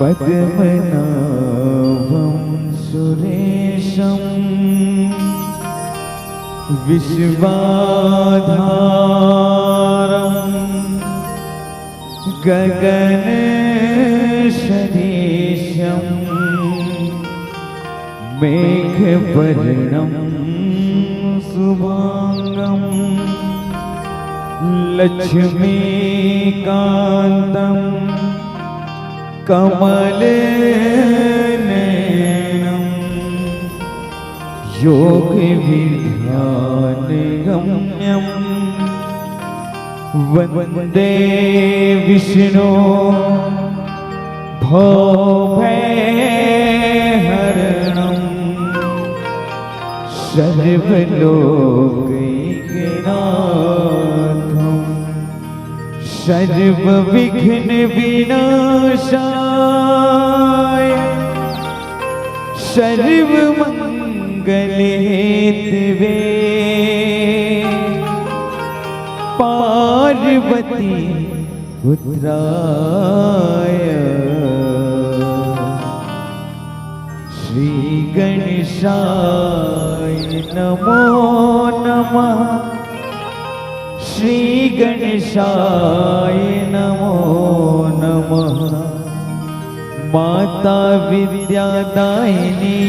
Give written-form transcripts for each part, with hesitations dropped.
पद्मनाभं सुरेशं विश्वाधारं गगनसदृशं मेघवर्णं शुभांगं लक्ष्मीकान्तं कमलनयनं योगविद्यानगम्यं वन्दे विष्णु भवभयहरणं सर्वलोकैकनाथं सर्वविघ्नविनाशाय सर्वमङ्गलहेतवे पार्वती पुत्राय श्री गणेशाय नमो नमः। श्री गणेशाय नमो नमः। माता विद्यादायिनी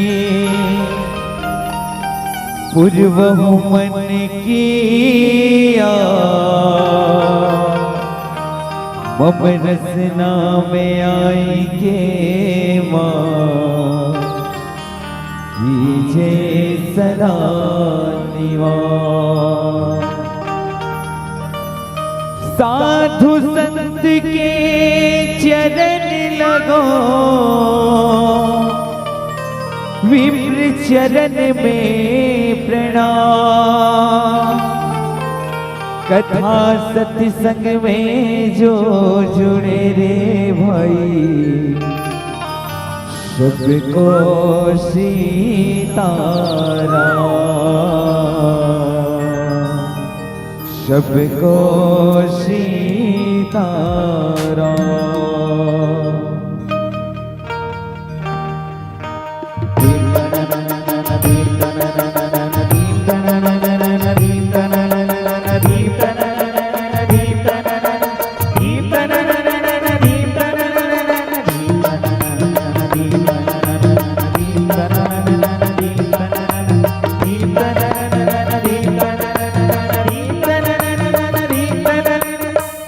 पूर्वहु मन किया मम रसना में आई के माँ कीजे सदा निवास। साधु संत के चरण लगो विप्र चरण में प्रणाम। कथा सत्संग में जो जुड़े रे भाई सबको सीताराम सबको सीताराम।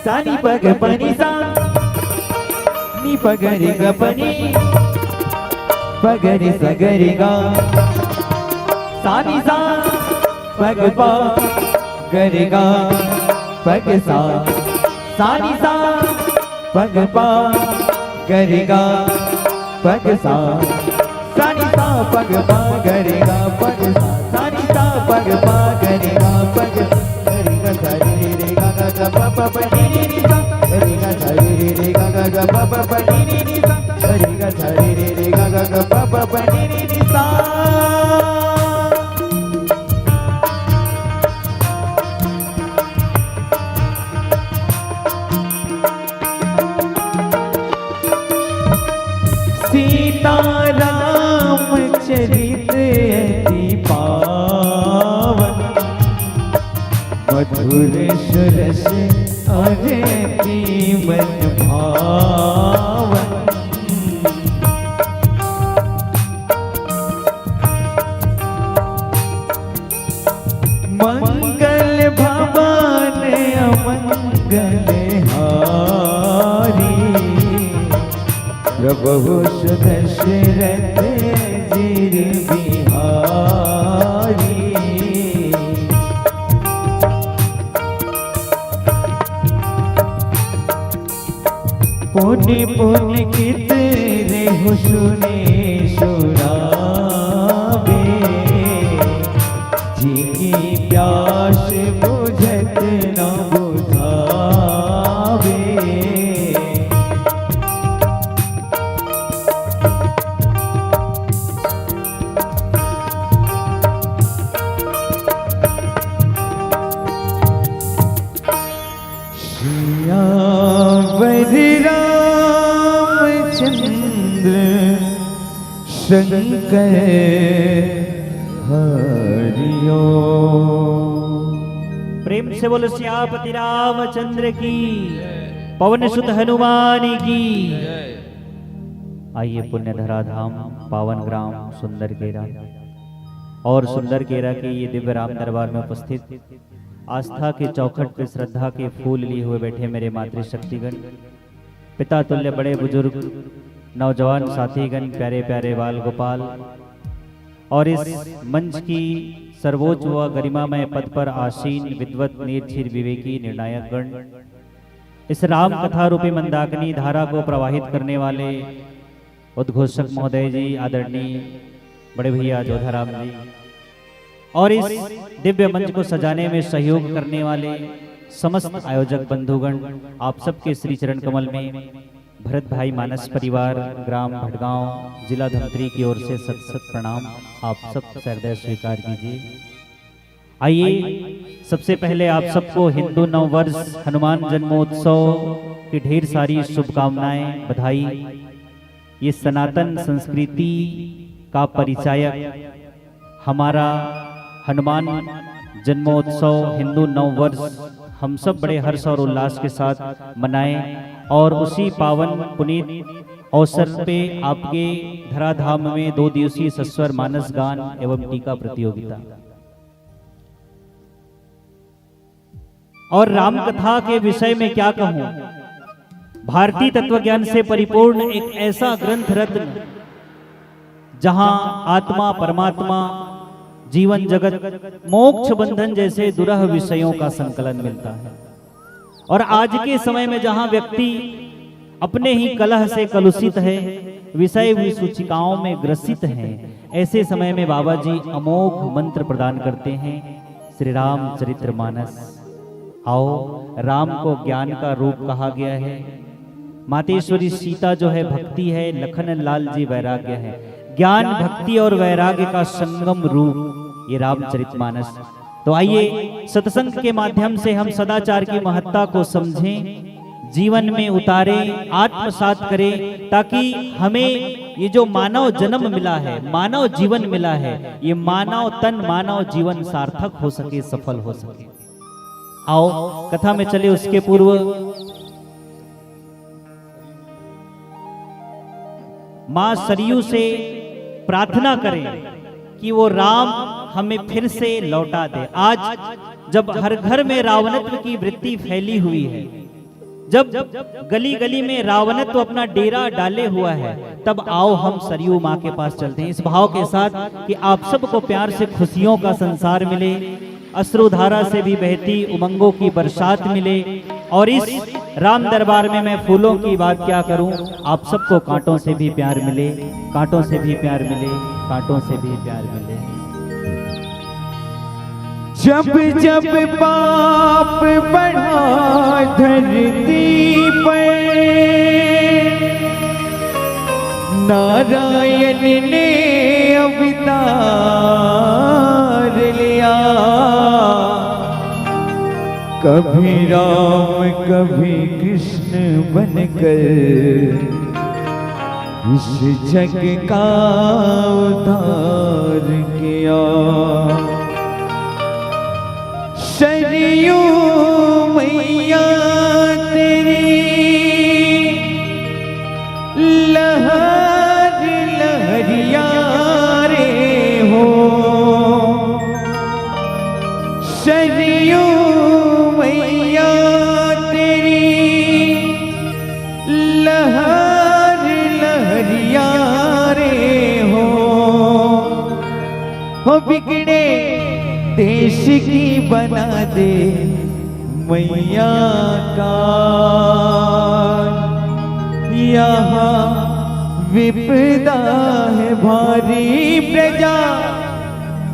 सानी पग पनी सा नी पगरी ग पनी पगरी सगरी गा सानी सा पग पा गरी गा पग सा सानी सा पग पा गरी गा पग सा सानी सा पग पा गरी गा पग सा सानी सा पग पा गरी गा पग गरी गा सारी रे गा गा गा पा पा पा नी नी नी सा गरी गा सारी रे गा गा गा पा पा पा नी नी नी सा गरी गा सारी रे गा गा गा पा पा पा नी नी नी सा। सीताराम चरित्र अति पावन मधुर सुरस अति मन भावन। मंगल भवन अमंगल हारी प्रभु सुदशरथ जिर बिहारी। पुण्य पुण्य कितने हो सुने सुनावे जी की प्यास बुझत न बुझावे। सियावर रामचंद्र शंकर हरिओ। प्रेम से बोलो सियापति रामचंद्र की, पवन सुत हनुमान की। आइए पुण्य धरा धाम पावन ग्राम सुंदरकेरा और सुंदरकेरा के ये दिव्य राम दरबार में उपस्थित आस्था के चौखट पे श्रद्धा के फूल लिए हुए बैठे मेरे मातृशक्तिगण, पिता तुल्य बड़े बुजुर्ग, नौजवान साथीगण, प्यारे प्यारे बाल गोपाल और इस मंच की सर्वोच्च व गरिमामय पद पर आसीन विद्वत निर्धीर विवेकी निर्णायक गण, इस राम कथा रूपी मंदाकिनी धारा को प्रवाहित करने वाले उद्घोषक महोदय जी, आदरणीय बड़े भैया जोधाराम जी, और इस दिव्य मंच को सजाने में सहयोग करने वाले समस्त आयोजक बंधुगण, आप सबके श्री चरण कमल में भरत भाई मानस परिवार ग्राम भटगांव जिला धमतरी की ओर से सत सत प्रणाम आप सब सहृदय स्वीकार कीजिए। आइए सबसे पहले आप सबको हिंदू नव वर्ष हनुमान जन्मोत्सव की ढेर सारी शुभकामनाएं, बधाई। ये सनातन संस्कृति का परिचायक हमारा हनुमान जन्मोत्सव हिंदू नव वर्ष हम सब बड़े हर्ष और उल्लास के साथ मनाएं और उसी पावन पुनीत अवसर पे आपके धराधाम में 2 दिवसीय सस्वर मानस गान एवं टीका प्रतियोगिता और राम कथा के विषय में क्या कहूं। भारतीय तत्वज्ञान से परिपूर्ण एक ऐसा ग्रंथ रत्न जहां आत्मा, परमात्मा, जीवन जगत, मोक्ष बंधन जैसे दुरह विषयों का संकलन मिलता है। और आज के समय में जहां व्यक्ति अपने ही कलह से कलुषित है, विषय विसूचिकाओं में ग्रसित है, ऐसे समय में बाबा जी अमोघ मंत्र प्रदान करते हैं, श्री राम चरित्रमानस। आओ, राम को ज्ञान का रूप कहा गया है, मातेश्वरी सीता जो है भक्ति है, लखन लाल जी वैराग्य है। ज्ञान, भक्ति और वैराग्य का संगम रूप ये रामचरितमानस। तो आइए सत्संग के माध्यम से हम सदाचार की महत्ता को समझें, जीवन में उतारें, आत्मसात करें, ताकि हमें ये जो मानव जन्म मिला है, मानव जीवन मिला है, ये मानव तन, मानव जीवन सार्थक हो सके, सफल हो सके। आओ कथा में चले, उसके पूर्व मां सरयू से प्रार्थना करें कि वो राम हमें फिर से लौटा दे। आज जब हर घर में रावणत्व की वृत्ति फैली हुई है, जब गली गली में रावणत्व अपना डेरा डाले हुआ है, तब आओ हम सरयू माँ के पास चलते हैं, इस भाव के साथ कि आप सबको प्यार से खुशियों का संसार मिले, अश्रुधारा से भी बहती उमंगों की बरसात मिले। और इस राम दरबार में मैं फूलों की बात क्या करूं, आप सबको कांटों से भी प्यार मिले, कांटों से भी प्यार मिले, कांटों से भी प्यार मिले। जब जब पाप बढ़ा धरती पर, नारायण ने अवतार लिया। कभी राम कभी कृष्ण बनकर इस जग का उद्धार किया। सरयू मैया तेरी लहर लहरिया रे हो, सरयू मैया तेरी लहर लहरिया रे हो बिगड़े देश की बना दे मैया का। यहाँ विपदा है भारी, प्रजा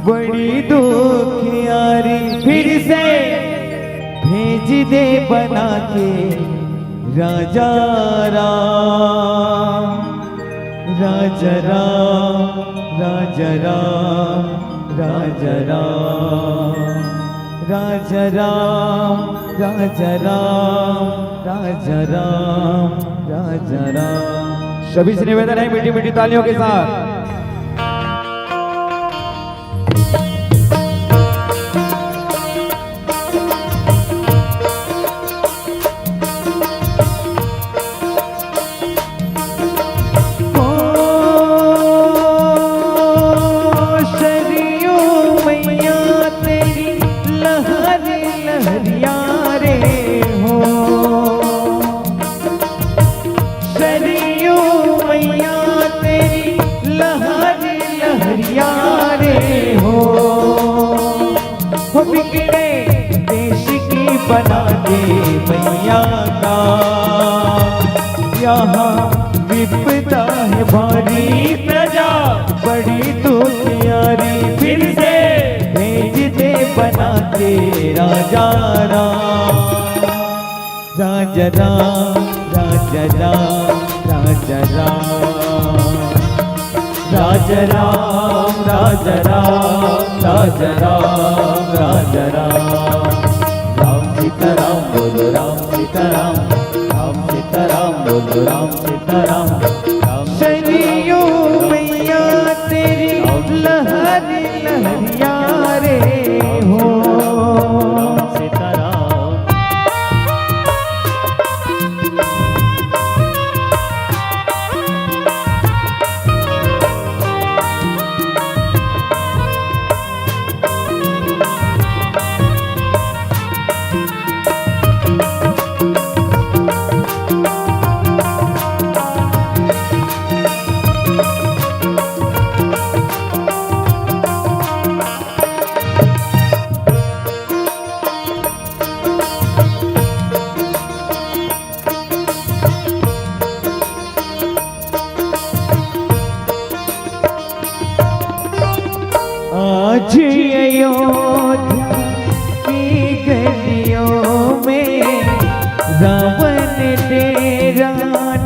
बड़ी दुखियारी, फिर से भेज दे बना के राजा राम, राजा राम, राजा राम, राजा राम, राजा राम, राजा राम, राजा राम, राजा राम। सभी से निवेदन है मीठी मीठी तालियों के साथ बिगड़े देश की बना दे मैया का। यहाँ विपदा है भारी प्रजा बड़ी दुखियारी, फिर से भेज दे बना के राजा राम। राजा राम राजा राम राजा राम राजा राम राजा राम राजा राम राजा राम। राम सीताराम बोलो राम सीताराम, राम सीताराम बोलो राम सीताराम। शनियों मैया तेरी लहर लहरिया रे हो। आज अयोध्या की गलियों में रावण डेरा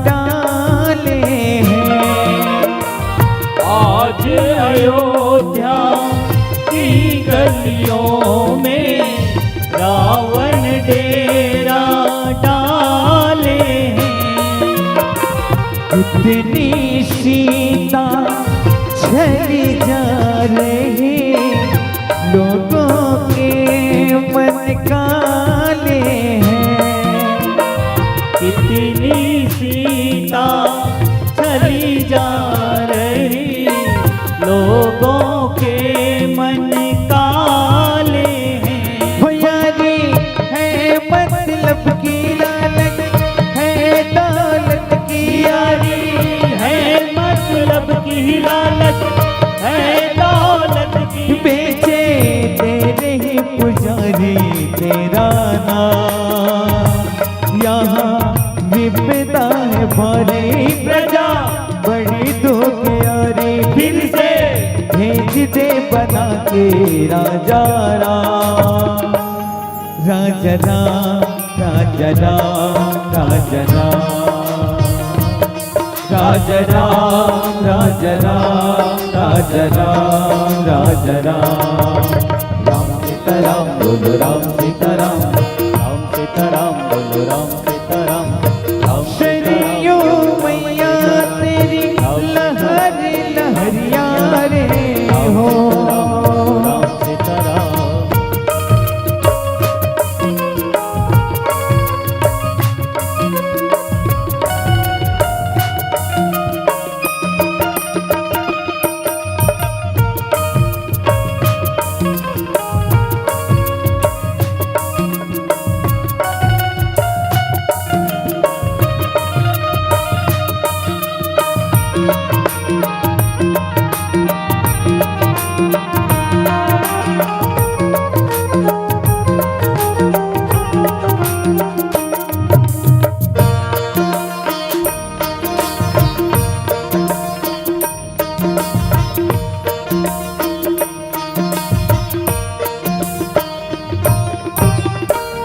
डाले हैं। आज अयोध्या की गलियों में रावण डेरा डाले हैं। इतनी सीता चली जा रही लोगों के मन काले हैं। कितनी सीता चली जा रही लोगों के मन काले हैं। हो यारी है मतलब की लालच है दौलत की यारी, है मतलब की लालच है दौलत की। बेचे तेरे ही पुजारी तेरा नाम। यहाँ विपदा है भारी प्रजा बड़ी दुखियारी, फिर से भेज दे बना के राजा राम। राजा राम राजा राम राजा राम राजा राम राजा राम राजा राम राजा राम। राम सीताराम बोलो राम सीताराम, राम सीताराम बोलो राम सीताराम। शनियों मैया तेरी लहर लहरिया रे हो। राम सीताराम।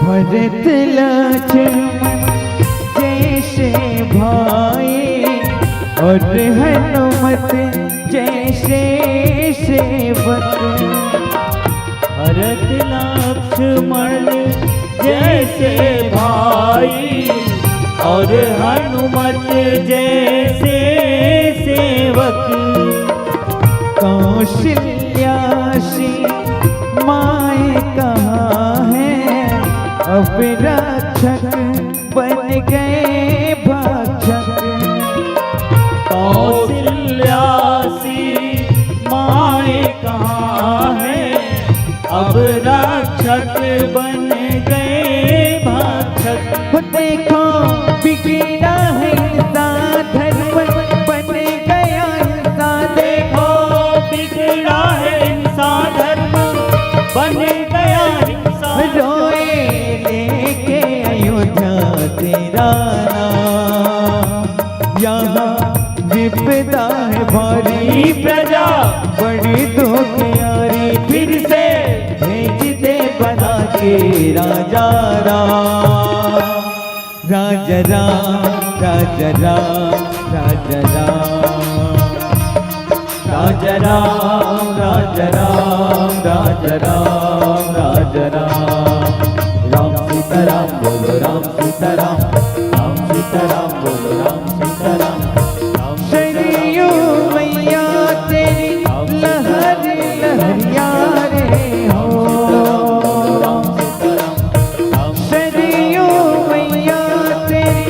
भरत लक्ष्मण जैसे भाई और हनुमत जैसे सेवक। भरत लक्ष्मण जैसे भाई और हनुमत जैसे सेवक। कौशल्या सी माए कहाँ है अब रक्षक बन गए भक्षक। कौशल्या सी माए कहाँ है अब रक्षक बन गए भक्षक। देखो बिगड़ा है इंसान धर्म बन गया इंसान। देखो बिगड़ा है इंसान धर्म बन गया तेरा नाम। यहाँ विपदा है भारी, प्रजा बड़ी दुखियारी, फिर से भेज दे बना के राजा राम। राजा राम, राजा राम, राजा राम, राजा राम, राजा राम, राजा राम, राजा राम। राम सीताराम बोलो, राम सीताराम, राम सीताराम बोलो, राम सीताराम। शरीयो मैया तेरी लहर लहरिया रे हो। शरीयो मैया तेरी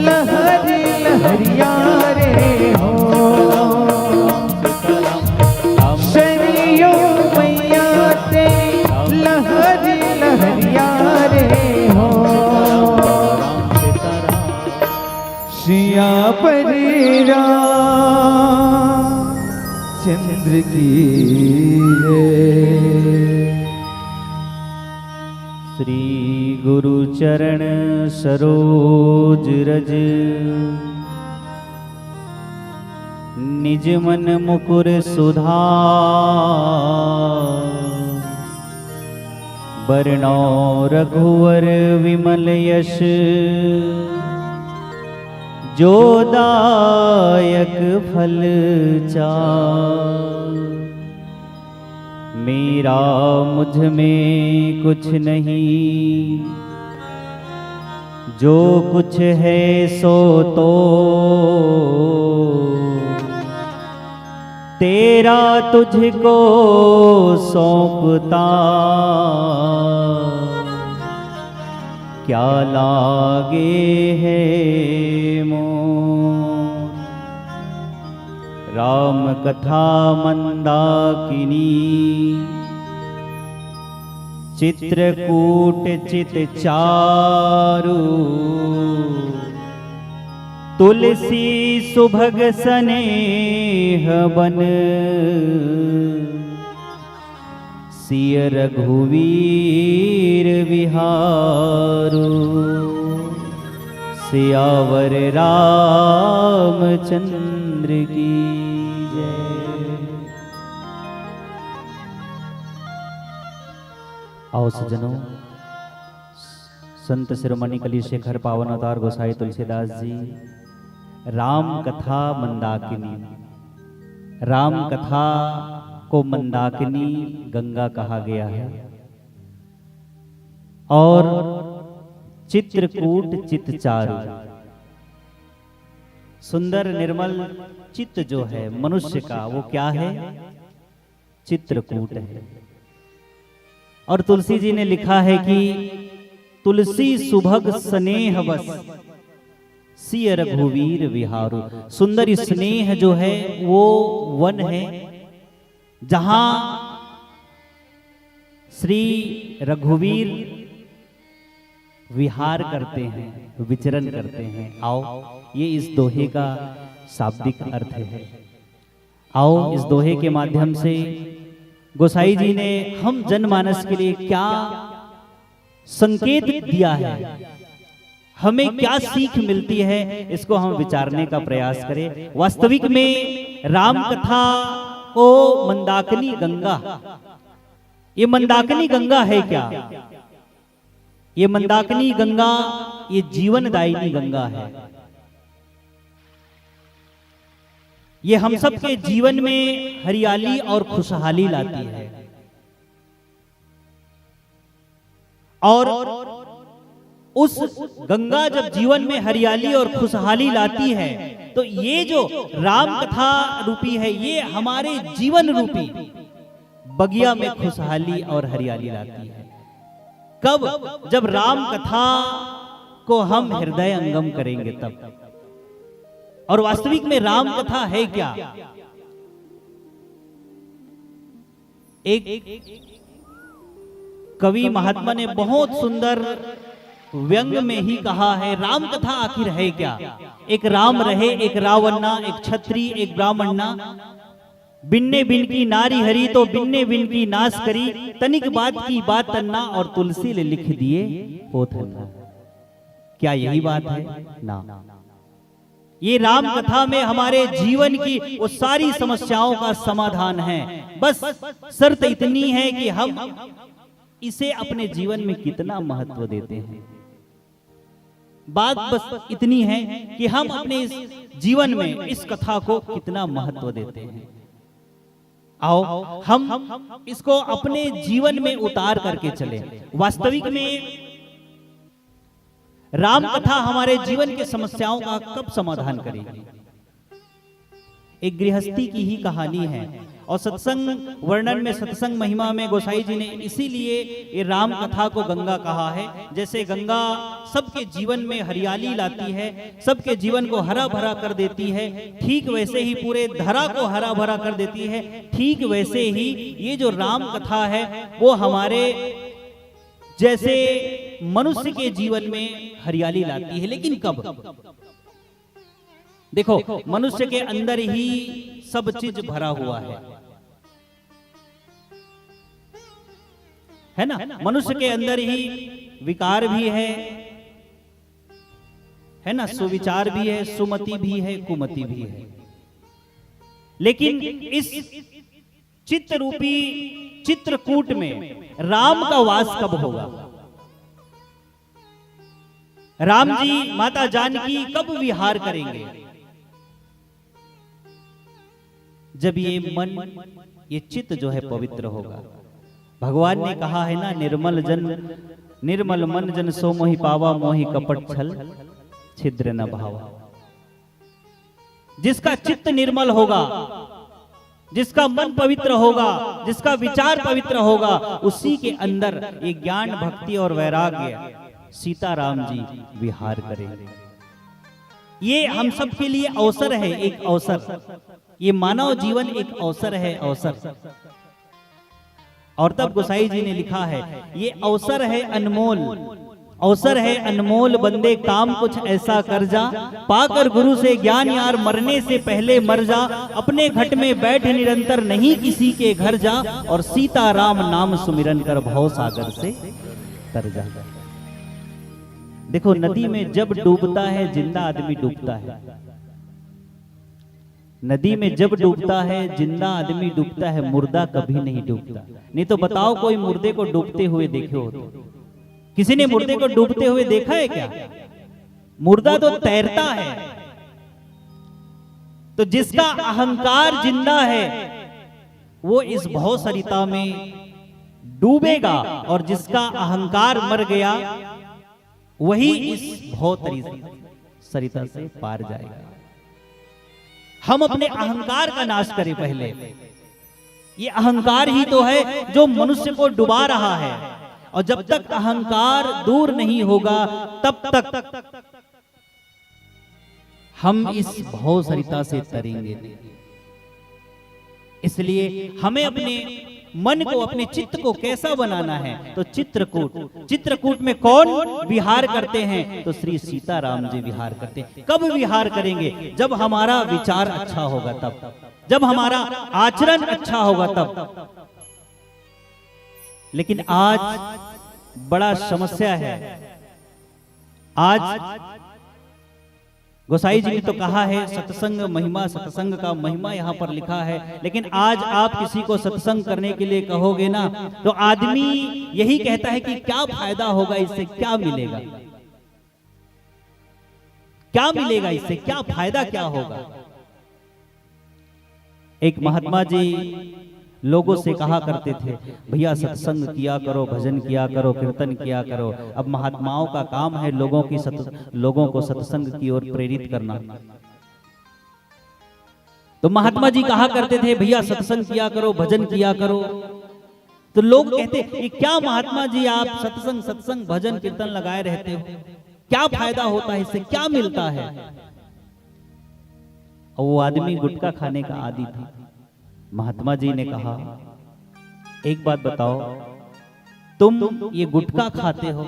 लहर लहरिया रे हो। शरीयो मैया तेरी लहर लहरिया रे हो। सियावर चंद्र की जय। श्री गुरु चरण सरोज रज, निज मन मुकुर सुधार। बरनौ रघुवर विमल यश, जो दायक फल चार। मेरा मुझ में कुछ नहीं, जो कुछ है सो तो तेरा तुझको सौंपता। क्या लागे है मोह, राम कथा मंदाकिनी। चित्रकूट चित चारु, तुलसी सुभग स्नेह बन। सिय रघुवीर विहारु, सियावर रामचंद्र की जय। आओ सज्जनों, संत शिरोमणि कलिशेखर पावन अवतार गोसाई तुलसीदास जी राम कथा मंदाकिनी, राम कथा को मंदाकिनी गंगा कहा गया है। और चित्रकूट चितचारु, सुंदर निर्मल चित्त जो है मनुष्य का, वो क्या है? चित्रकूट है। और तुलसी जी ने लिखा है कि तुलसी सुभग स्नेह बस, सिय रघुवीर विहारु। सुंदर स्नेह जो है वो वन है जहां श्री रघुवीर विहार करते हैं, विचरण करते हैं। आओ, ये इस दोहे का शाब्दिक अर्थ है। आओ, इस दोहे के माध्यम से गोसाई जी ने हम जनमानस के लिए क्या संकेत दिया है, हमें क्या सीख मिलती है, इसको हम विचारने का प्रयास करें। वास्तविक में राम कथा को मंदाकिनी गंगा, ये मंदाकिनी गंगा है क्या? ये मंदाकिनी गंगा ये जीवनदायिनी गंगा है। ये हम सब के जीवन में हरियाली और खुशहाली लाती है। और उस गंगा जब जीवन में हरियाली और खुशहाली लाती है, तो ये जो राम कथा रूपी है, ये हमारे जीवन रूपी बगिया में खुशहाली और हरियाली लाती है। कब? जब राम कथा को हम हृदय अंगम करेंगे तब। और वास्तविक में राम कथा है क्या? एक कवि महात्मा ने बहुत सुंदर व्यंग में ही कहा है, राम कथा आखिर है क्या? एक राम रहे, एक रावणना, एक छत्री, एक ब्राह्मणना। बिन्ने बिन की नारी हरी, तो बिन्ने बिन की नाश करी। तनिक बात की बात तन्ना, और तुलसी ले लिख दिए पोथन्ना। क्या यही बात है? ना, ये राम कथा में हमारे जीवन की वो सारी समस्याओं का समाधान है। बस शर्त इतनी है कि हम इसे अपने जीवन में कितना महत्व देते हैं। बात बस इतनी है कि हम अपने इस जीवन में इस कथा को कितना महत्व देते हैं। आओ हम इसको अपने जीवन में उतार करके चले। वास्तविक में राम कथा हमारे जीवन की समस्याओं का कब समाधान करेगी? एक गृहस्थी की ही कहानी है और सत्संग वर्णन में, सत्संग महिमा में गोसाई जी ने इसीलिए ये राम कथा को गंगा कहा है। जैसे गंगा सबके जीवन में हरियाली लाती है, सबके जीवन को हरा भरा कर देती है, ठीक वैसे ही पूरे धरा को हरा भरा कर देती है। ठीक वैसे ही ये जो राम कथा है वो हमारे जैसे मनुष्य के जीवन में हरियाली लाती है। लेकिन कब? देखो, मनुष्य के अंदर ही सब चीज भरा हुआ है ना? मनुष्य के अंदर ही विकार भी है ना? सुविचार भी है, सुमति भी है, कुमति भी है। लेकिन इस चित्त रूपी चित्रकूट में राम का वास कब होगा? राम जी माता जानकी कब विहार करेंगे? जब ये मन, ये चित्त जो है पवित्र होगा। भगवान ने कहा है ना, निर्मल मन जन सो मोहि पावा, मोहि कपट छल छिद्र न भावा। जिसका चित्त निर्मल होगा, जिसका मन पवित्र होगा, जिसका विचार पवित्र होगा, उसी के अंदर ये ज्ञान, भक्ति और वैराग्य सीताराम जी विहार करेंगे। ये हम सब के लिए अवसर है, एक अवसर। ये मानव जीवन एक अवसर है, अवसर। और तब गोसाई जी ने लिखा है, ये अवसर है अनमोल, अवसर है अनमोल, बंदे काम कुछ ऐसा कर जा, पाकर गुरु से ज्ञान यार, मरने से पहले मर जा, अपने घट में बैठ निरंतर, नहीं किसी के घर जा, और सीताराम नाम सुमिरन कर भव सागर से तर जा। देखो, नदी में जब डूबता है जिंदा आदमी डूबता है। नदी में जब डूबता है जिंदा आदमी डूबता है, मुर्दा कभी नहीं डूबता। नहीं तो बताओ, कोई मुर्दे को डूबते हुए देखे हो तो? किसी ने मुर्दे को डूबते हुए देखा है क्या? मुर्दा तो तैरता है। तो जिसका अहंकार जिंदा है वो इस भव सरिता में डूबेगा, और जिसका अहंकार मर गया वही इस भव सरिता से पार जाएगा। हम अपने अहंकार का नाश करें पहले। ये अहंकार ही तो है जो मनुष्य को डुबा रहा है, और जब तक अहंकार दूर नहीं होगा तब तक हम इस भव सरिता से तरेंगे। इसलिए हमें अपने मन को, अपने चित्त को कैसा बनाना है? तो चित्रकूट, चित्रकूट में कौन विहार करते हैं? तो श्री सीताराम जी विहार करते हैं। कब विहार करेंगे? जब हमारा विचार अच्छा होगा तब, जब हमारा आचरण अच्छा होगा तब। लेकिन आज बड़ा समस्या है। आज गोसाई जी ने तो कहा है सत्संग महिमा, सत्संग का महिमा यहाँ पर लिखा है, लेकिन आज आप किसी को सत्संग करने के लिए कहोगे ना, तो आदमी यही कहता है कि क्या फायदा होगा इससे, क्या मिलेगा, क्या मिलेगा इससे, क्या फायदा, क्या होगा। एक महात्मा जी लोगों से कहा करते थे, भैया सत्संग किया करो, भजन किया करो, कीर्तन किया करो। अब महात्माओं का काम है लोगों को सत्संग की ओर प्रेरित करना। तो महात्मा जी कहा करते थे, भैया सत्संग किया करो, भजन किया करो। तो लोग कहते, ये क्या महात्मा जी आप सत्संग भजन कीर्तन लगाए रहते हो, क्या फायदा होता है इससे, क्या मिलता है? और वो आदमी गुटखा खाने का आदी था। महात्मा जी ने कहा, एक बात बताओ, तुम ये गुटखा खाते हो?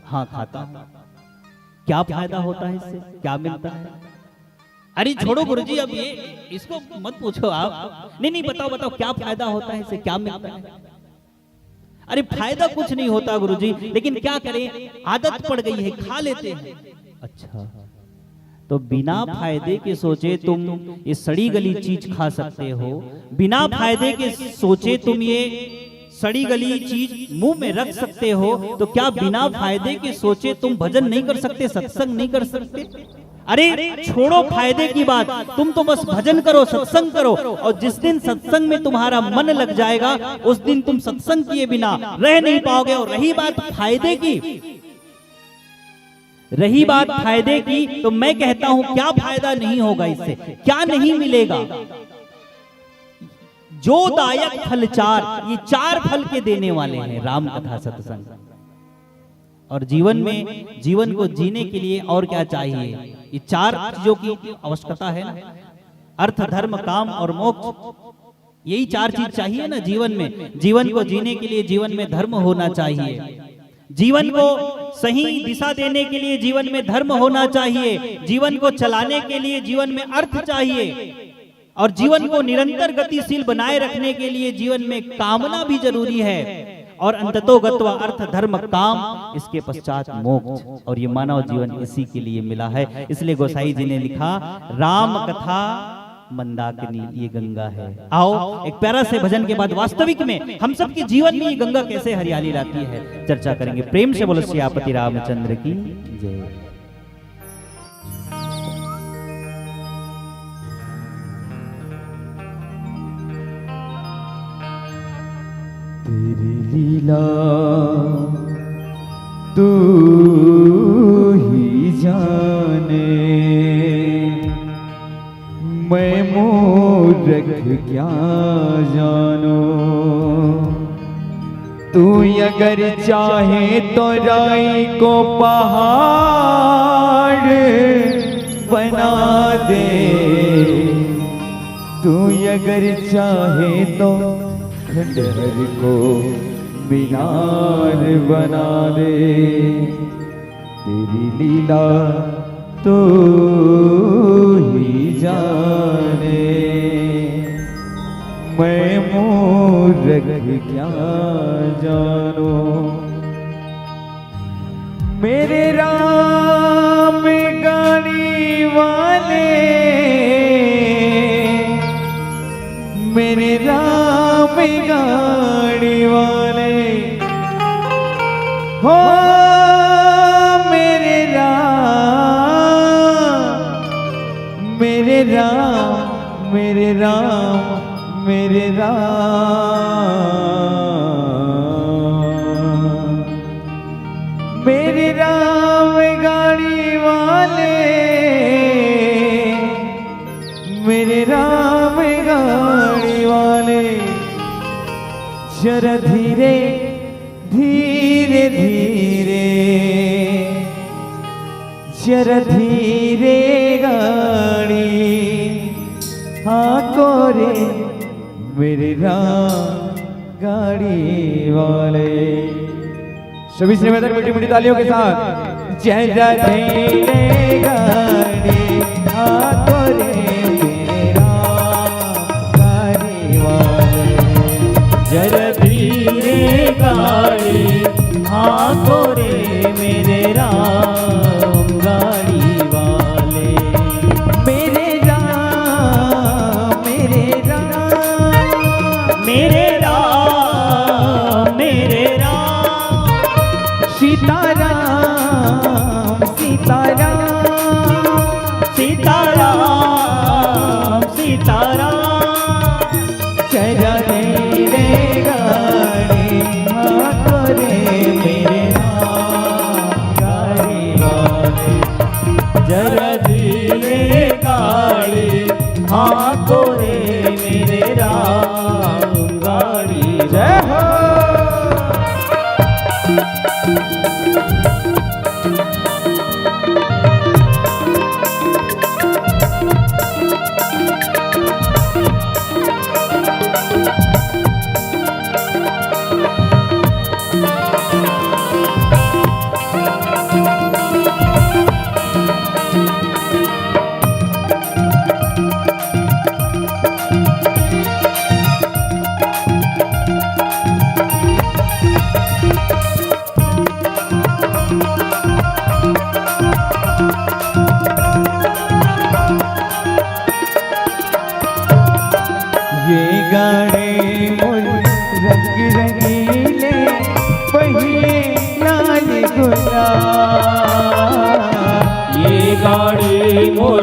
हाँ खाता। क्या फायदा होता है इससे, क्या मिलता है? अरे छोड़ो गुरुजी, अब ये इसको मत पूछो आप। नहीं बताओ क्या फायदा होता है इससे, क्या मिलता है? अरे फायदा कुछ नहीं होता गुरुजी, लेकिन क्या करें, आदत पड़ गई है, खा लेते हैं। अच्छा, तो बिना फायदे के सोचे तुम ये सड़ी गली चीज खा सकते हो, बिना फायदे के सोचे तुम ये सड़ी गली चीज मुंह में रख सकते हो, तो क्या बिना फायदे के सोचे तुम भजन नहीं कर सकते, सत्संग नहीं कर सकते? अरे छोड़ो फायदे की बात, तुम तो बस भजन करो, सत्संग करो, और जिस दिन सत्संग में तुम्हारा मन लग जाएगा उस दिन तुम सत्संग किए बिना रह नहीं पाओगे। और रही बात फायदे की, तो मैं कहता हूं क्या फायदा नहीं होगा इससे, क्या नहीं मिलेगा? जो दायक फल चार, ये चार फल के देने वाले हैं राम कथा सत्संग। और जीवन को जीने के लिए और क्या चाहिए? ये चार चीजों की आवश्यकता है ना, अर्थ धर्म काम और मोक्ष, यही चार चीज चाहिए ना जीवन में। जीवन को जीने के लिए जीवन में धर्म होना चाहिए, जीवन को सही दिशा देने के लिए जीवन में धर्म होना चाहिए, जीवन को चलाने के लिए जीवन में अर्थ चाहिए, और जीवन को निरंतर गतिशील बनाए रखने के लिए जीवन में कामना भी जरूरी है, और अंततोगत्वा अर्थ धर्म काम, इसके पश्चात मोक्ष। और ये मानव जीवन इसी के लिए मिला है। इसलिए गोसाई जी ने लिखा, राम कथा मंदाकिनी ये गंगा है। आओ एक प्यारा से भजन के बाद वास्तविक में हम सब के जीवन में ये गंगा कैसे हरियाली लाती है चर्चा करेंगे। प्रेम से बोलो सियापति रामचंद्र की जय। तेरी लीला तू ही जाने, मैं मूर्ख क्या जानो। तू अगर चाहे तो राई को पहाड़ बना दे, तू अगर चाहे तो खंडहर को मीनार बना दे। तेरी लीला तो ही जाने, मैं मूर्ख क्या जानो। मेरे राम गाड़ी वाले, मेरे राम गाड़ी वाले हो, मेरे राम, मेरे राम, मेरे राम, मेरे राम, मेरे राम गाड़ी वाले, मेरे राम गाड़ी वाले। जरा धीरे धीरे धीरे, जरा धीरे गाड़ी हाँको रे मेरे राम गाड़ी वाले। सभी श्रीमदर मीठी मीठी तालियों के साथ जरा धीरे गाड़ी हाँको रे मेरे राम गाड़ी वाले। जरा धीरे गाड़ी हाँको रे मेरे राम गाड़ी वाले। मेरे राम, मेरे राम, मेरे राम, मेरे राम, सीताराम, सीताराम, सीताराम, सीताराम। जरा धीरे गाड़ी हाँको रे मेरे राम गाड़ी वाले। जरा धीरे गाड़ी हाँको रे मेरे राम गाड़ी। जय हो।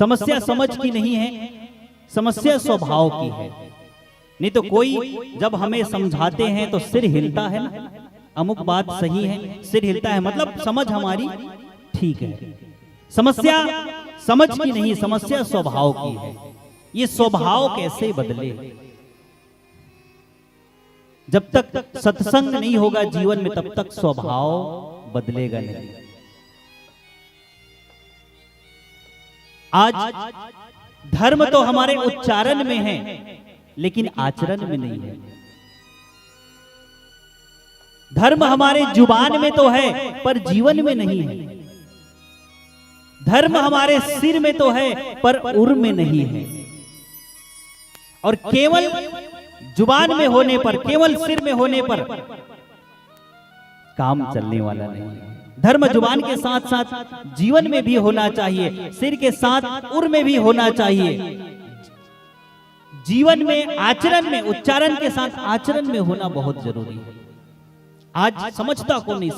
समस्या समझ की नहीं है, समस्या स्वभाव की है। नहीं तो कोई जब हमें समझाते हैं तो सिर हिलता है ना, अमुक बात सही है, सिर हिलता है मतलब समझ हमारी ठीक है। समस्या समझ की नहीं, समस्या स्वभाव की है। ये स्वभाव कैसे बदले? जब तक सत्संग नहीं होगा जीवन में तब तक स्वभाव बदलेगा नहीं। आज धर्म तो हमारे उच्चारण में है लेकिन आचरण में नहीं है। धर्म हमारे जुबान में तो है पर जीवन में नहीं है। धर्म हमारे सिर में तो है पर उर में नहीं है। और केवल जुबान में होने पर, केवल सिर में होने पर काम चलने वाला नहीं है। धर्म जुबान के साथ साथ जीवन में भी होना चाहिए, सिर के साथ उर में भी होना चाहिए। जीवन में, आचरण में, उच्चारण के साथ आचरण में होना बहुत जरूरी है। आज समझता को नहीं,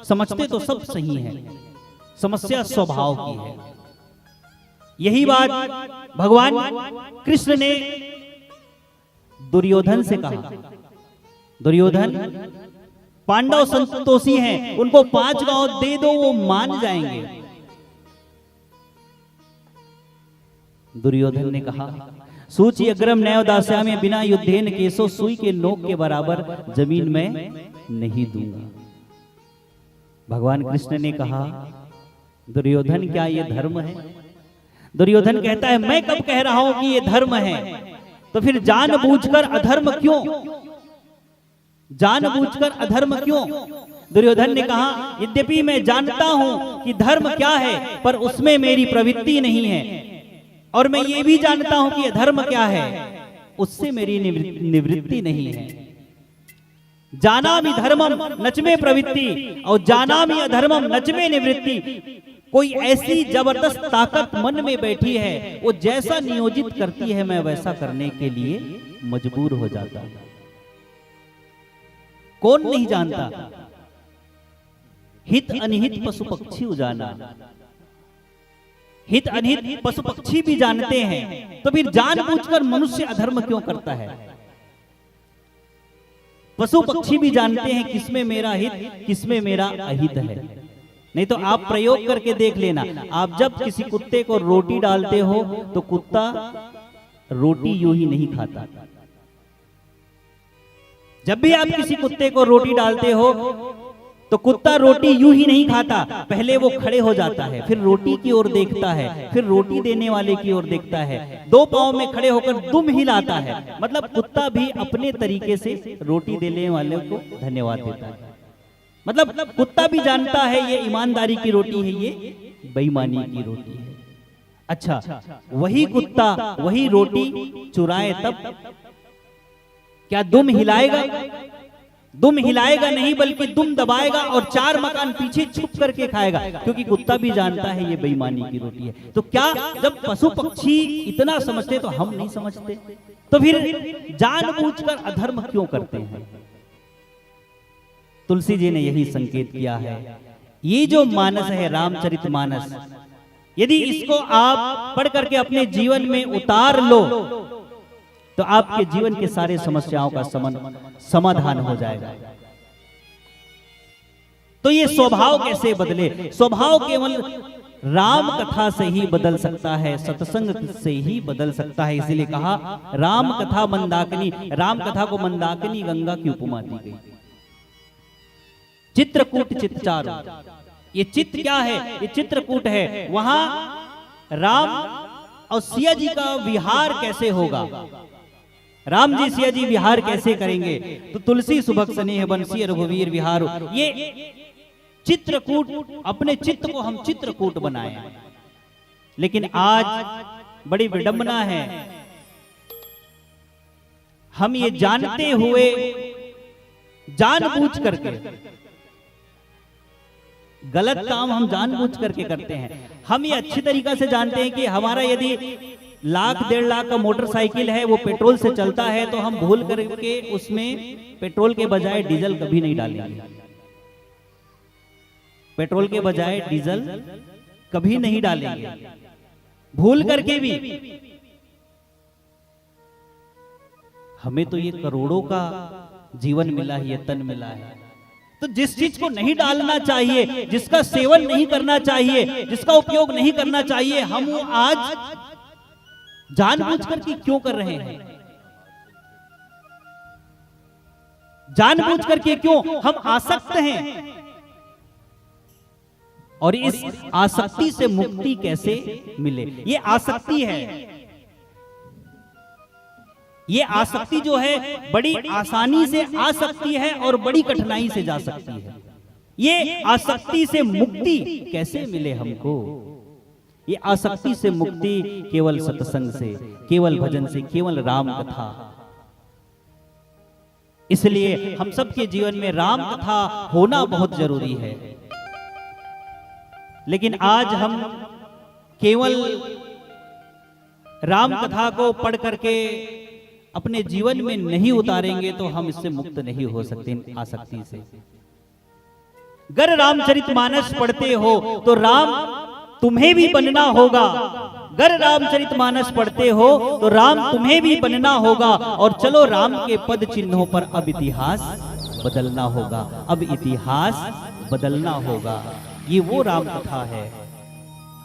समझते तो सब सही है, समस्या स्वभाव की है। यही बात भगवान कृष्ण ने दुर्योधन से कहा। दुर्योधन, पांडव संतोषी हैं, उनको 5 गांव दे दो, वो मान जाएंगे। दुर्योधन ने कहा, सूचि अग्रम नैव दास्यामि बिना युद्धेन केशो, सुई के नोक के बराबर जमीन में नहीं दूंगा। भगवान कृष्ण ने कहा, दुर्योधन क्या ये धर्म है? दुर्योधन कहता है, मैं कब कह रहा हूं कि ये धर्म है? तो फिर जानबूझकर अधर्म क्यों? जानबूझकर अधर्म क्यों? दुर्योधन ने कहा, यद्यपि मैं जानता हूं कि धर्म क्या है पर उसमें मेरी प्रवृत्ति नहीं है, और मैं ये भी जानता हूं कि अधर्म क्या है, उससे मेरी निवृत्ति नहीं है। जानामि धर्मम नचमे प्रवृत्ति और जानामि अधर्मम नचमे निवृत्ति। कोई ऐसी जबरदस्त ताकत मन में बैठी है, वो जैसा नियोजित करती है मैं वैसा करने के लिए मजबूर हो जाता हूं। कौन नहीं जानता? हित अनिहित पशु पक्षी उजाना। हित अनिहित पशु पक्षी भी जानते हैं, तो फिर जानबूझकर मनुष्य अधर्म क्यों करता है? पशु पक्षी भी जानते हैं किसमें मेरा हित, किसमें मेरा अहित है। नहीं तो आप प्रयोग करके देख लेना, आप जब किसी कुत्ते को रोटी डालते हो तो कुत्ता रोटी यूं ही नहीं खाता। जब भी आप किसी कुत्ते को रोटी डालते हो तो कुत्ता रोटी यूं ही नहीं खाता, पहले वो खड़े हो जाता है, फिर रोटी की ओर देखता है, फिर रोटी देने वाले की ओर देखता है, 2 पांव में खड़े होकर दुम हिलाता है। मतलब कुत्ता भी अपने तरीके से रोटी देने वाले को धन्यवाद देता है। मतलब कुत्ता भी जानता है ये ईमानदारी की रोटी है, ये बेईमानी की रोटी है। अच्छा, वही कुत्ता वही रोटी चुराए तब क्या दुम हिलाएगा? दुम हिलाएगा नहीं, बल्कि दुम दबाएगा और 4 मकान पीछे छुप करके खाएगा, क्योंकि कुत्ता भी जानता है ये बेईमानी की रोटी है। तो क्या जब पशु पक्षी इतना समझते तो हम नहीं समझते? तो फिर जानबूझकर अधर्म क्यों करते हैं? तुलसी जी ने यही संकेत किया है। ये जो मानस है, रामचरितमानस, यदि इसको आप पढ़ करके अपने जीवन में उतार लो तो आपके जीवन के सारे समस्याओं का समाधान हो जाएगा। तो ये स्वभाव कैसे बदले? स्वभाव केवल राम कथा से ही बदल सकता है, सत्संग से ही बदल सकता है। इसीलिए कहा राम कथा मंदाकिनी। राम कथा को मंदाकिनी गंगा की उपमा दी गई। चित्रकूट चित्तचार, ये चित्त क्या है? ये चित्रकूट है। वहां राम और सिया जी का विहार कैसे होगा? राम जी सिया जी विहार कैसे करेंगे? तो तुलसी सुभग स्नेह बंसी रघुवीर विहार। ये चित्रकूट, अपने चित्त को हम चित्रकूट बनाए। लेकिन आज बड़ी विडंबना है, हम ये जानते हुए जानबूझ करके गलत काम हम जानबूझ करके करते हैं। हम ये अच्छी तरीका से जानते हैं कि हमारा यदि 1,00,000 1.5 लाख का मोटरसाइकिल है, वो पेट्रोल से चलता है, तो हम भूल करके उसमें पेट्रोल के बजाय डीजल कभी नहीं डालेंगे। पेट्रोल के बजाय डीजल कभी नहीं डालेंगे। भूल करके भी हमें तो ये करोड़ों का जीवन मिला है, ये तन मिला है, तो जिस चीज को नहीं डालना चाहिए, जिसका सेवन नहीं करना चाहिए, जिसका उपयोग नहीं करना चाहिए, हम वो आज जानबूझ करके क्यों कर रहे हैं? जानबूझ करके क्यों हम आसक्त हैं? और इस आसक्ति से मुक्ति कैसे मिले? ये आसक्ति है, ये आसक्ति जो है बड़ी आसानी से आ सकती है और बड़ी कठिनाई से जा सकती है। ये आसक्ति से मुक्ति कैसे मिले हमको? ये आसक्ति से मुक्ति केवल सत्संग से, केवल भजन से, केवल राम कथा। इसलिए हम सबके जीवन में राम कथा होना बहुत जरूरी है। लेकिन आज हम केवल राम कथा को पढ़ करके अपने जीवन में नहीं उतारेंगे तो हम इससे मुक्त नहीं हो सकते आसक्ति से। अगर रामचरितमानस पढ़ते हो तो राम तुम्हें भी बनना होगा। अगर रामचरितमानस पढ़ते हो तो राम तुम्हें भी बनना होगा। और चलो राम के पद चिन्हों पर अब इतिहास बदलना होगा, अब इतिहास बदलना होगा। ये वो राम कथा है।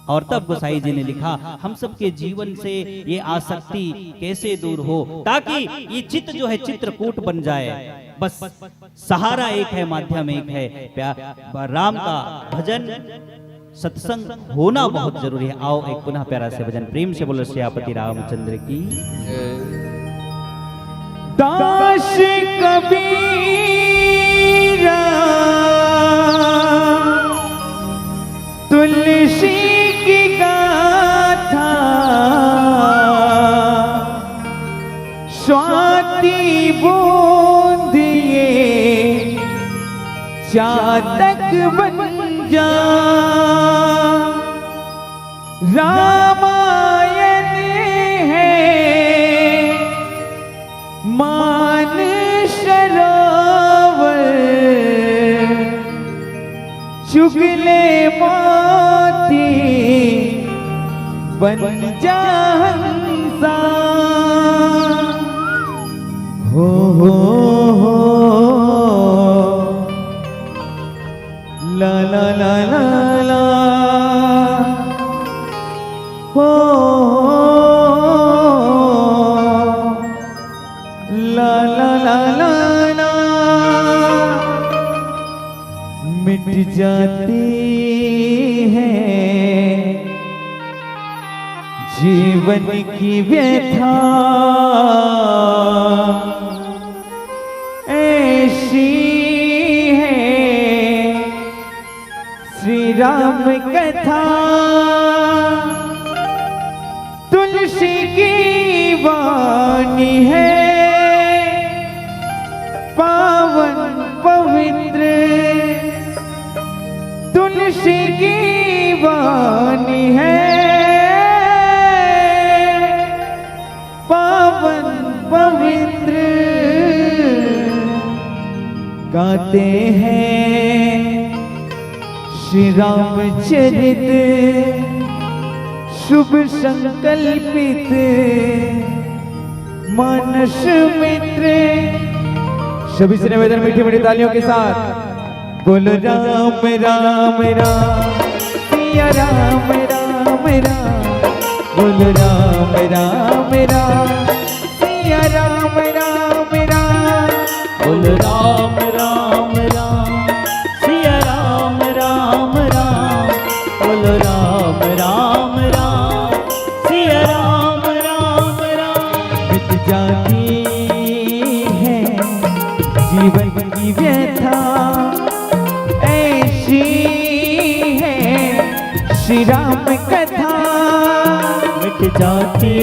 और तब गोसाई जी ने लिखा, हम सबके जीवन से ये आसक्ति कैसे दूर हो, ताकि ये चित्त जो है चित्रकूट बन जाए। बस सहारा एक है, माध्यम एक है, राम का भजन सत्संग होना बहुत जरूरी है। आओ एक पुनः प्यारा से भजन प्रेम से बोलो श्यापति रामचंद्र की। दास कबीरा तुलसी की गाथा स्वाति बूंदिए चातक बन जा। रामायण है मान सरोवर चुगले मोती बन जा हंसा। हो ला ला ला ला ला हो ला ला ला ला ला। मिट जाती है जीवन की व्यथा, ऐसी है श्री राम कथा। तुलसी की वाणी है पावन पवित्र, तुलसी की वाणी है पावन पवित्र। गाते हैं श्री रामचरित शुभ संकल्पित मानस मित्र। सभी से निवेदन मीठी मीठी तालियों के साथ बोलो राम राम राम सिया राम राम राम। बोलो राम राम राम सिया राम राम राम। बोलो राम राम राम सिया राम राम राम। बोलो राम राम राम सिया राम राम राम। मिट जाती है जीवन की व्यथा, ऐसी है श्री राम कथा। मिट जाती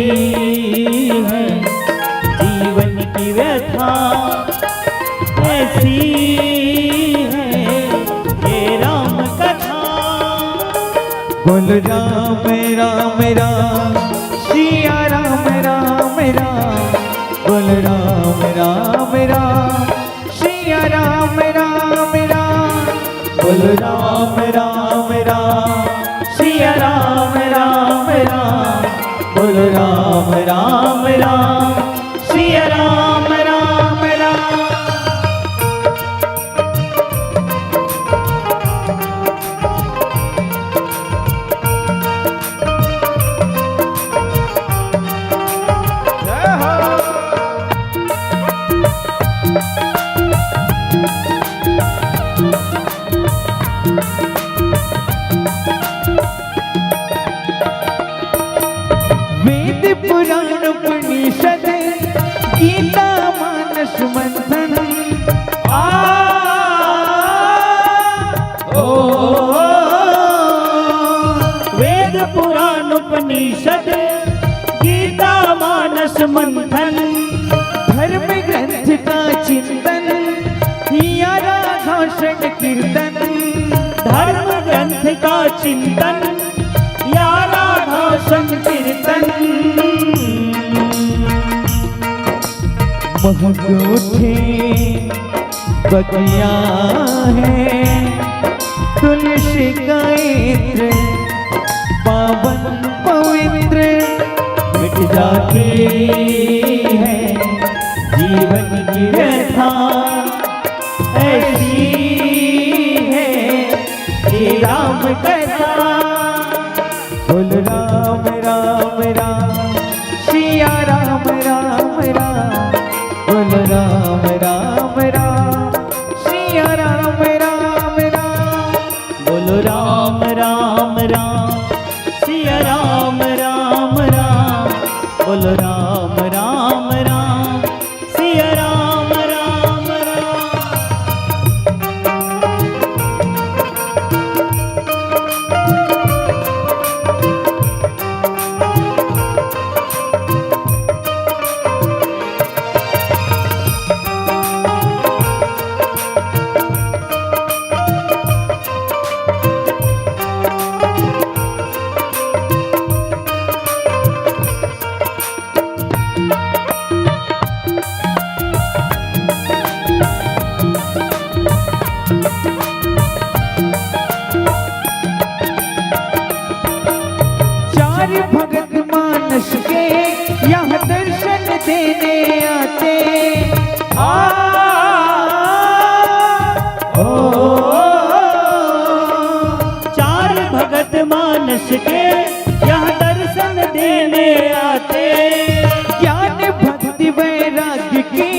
है जीवन की व्यथा, ऐसी है ये राम कथा। बोल राम राम राम सिया राम राम राम। बोल राम राम राम सिया राम राम राम। बोल राम राम राम सिया राम राम राम। पुराण उपनिषद गीता मानस मंथन वेद पुराण उपनिषद गीता मानस मंथन धर्म ग्रंथ का चिंतन या राधा कीर्तन धर्म ग्रंथ का चिंतन या राधा संकीर्तन महक उठे बगिया है तुलसी का इत्र पावन पवित्र मिट जाती है जीवन की व्यथा ऐसी है श्री राम कथा बोल राम राम राम सिया राम राम राम बोल राम राम राम सिया राम राम राम बोलो राम राम राम सिया राम राम राम बोलो राम राम राम सिया राम राम राम चार भगत मानस के यहाँ दर्शन देने आते चार भगत मानस के यहाँ दर्शन देने आते ज्ञान भक्ति वैराग्य की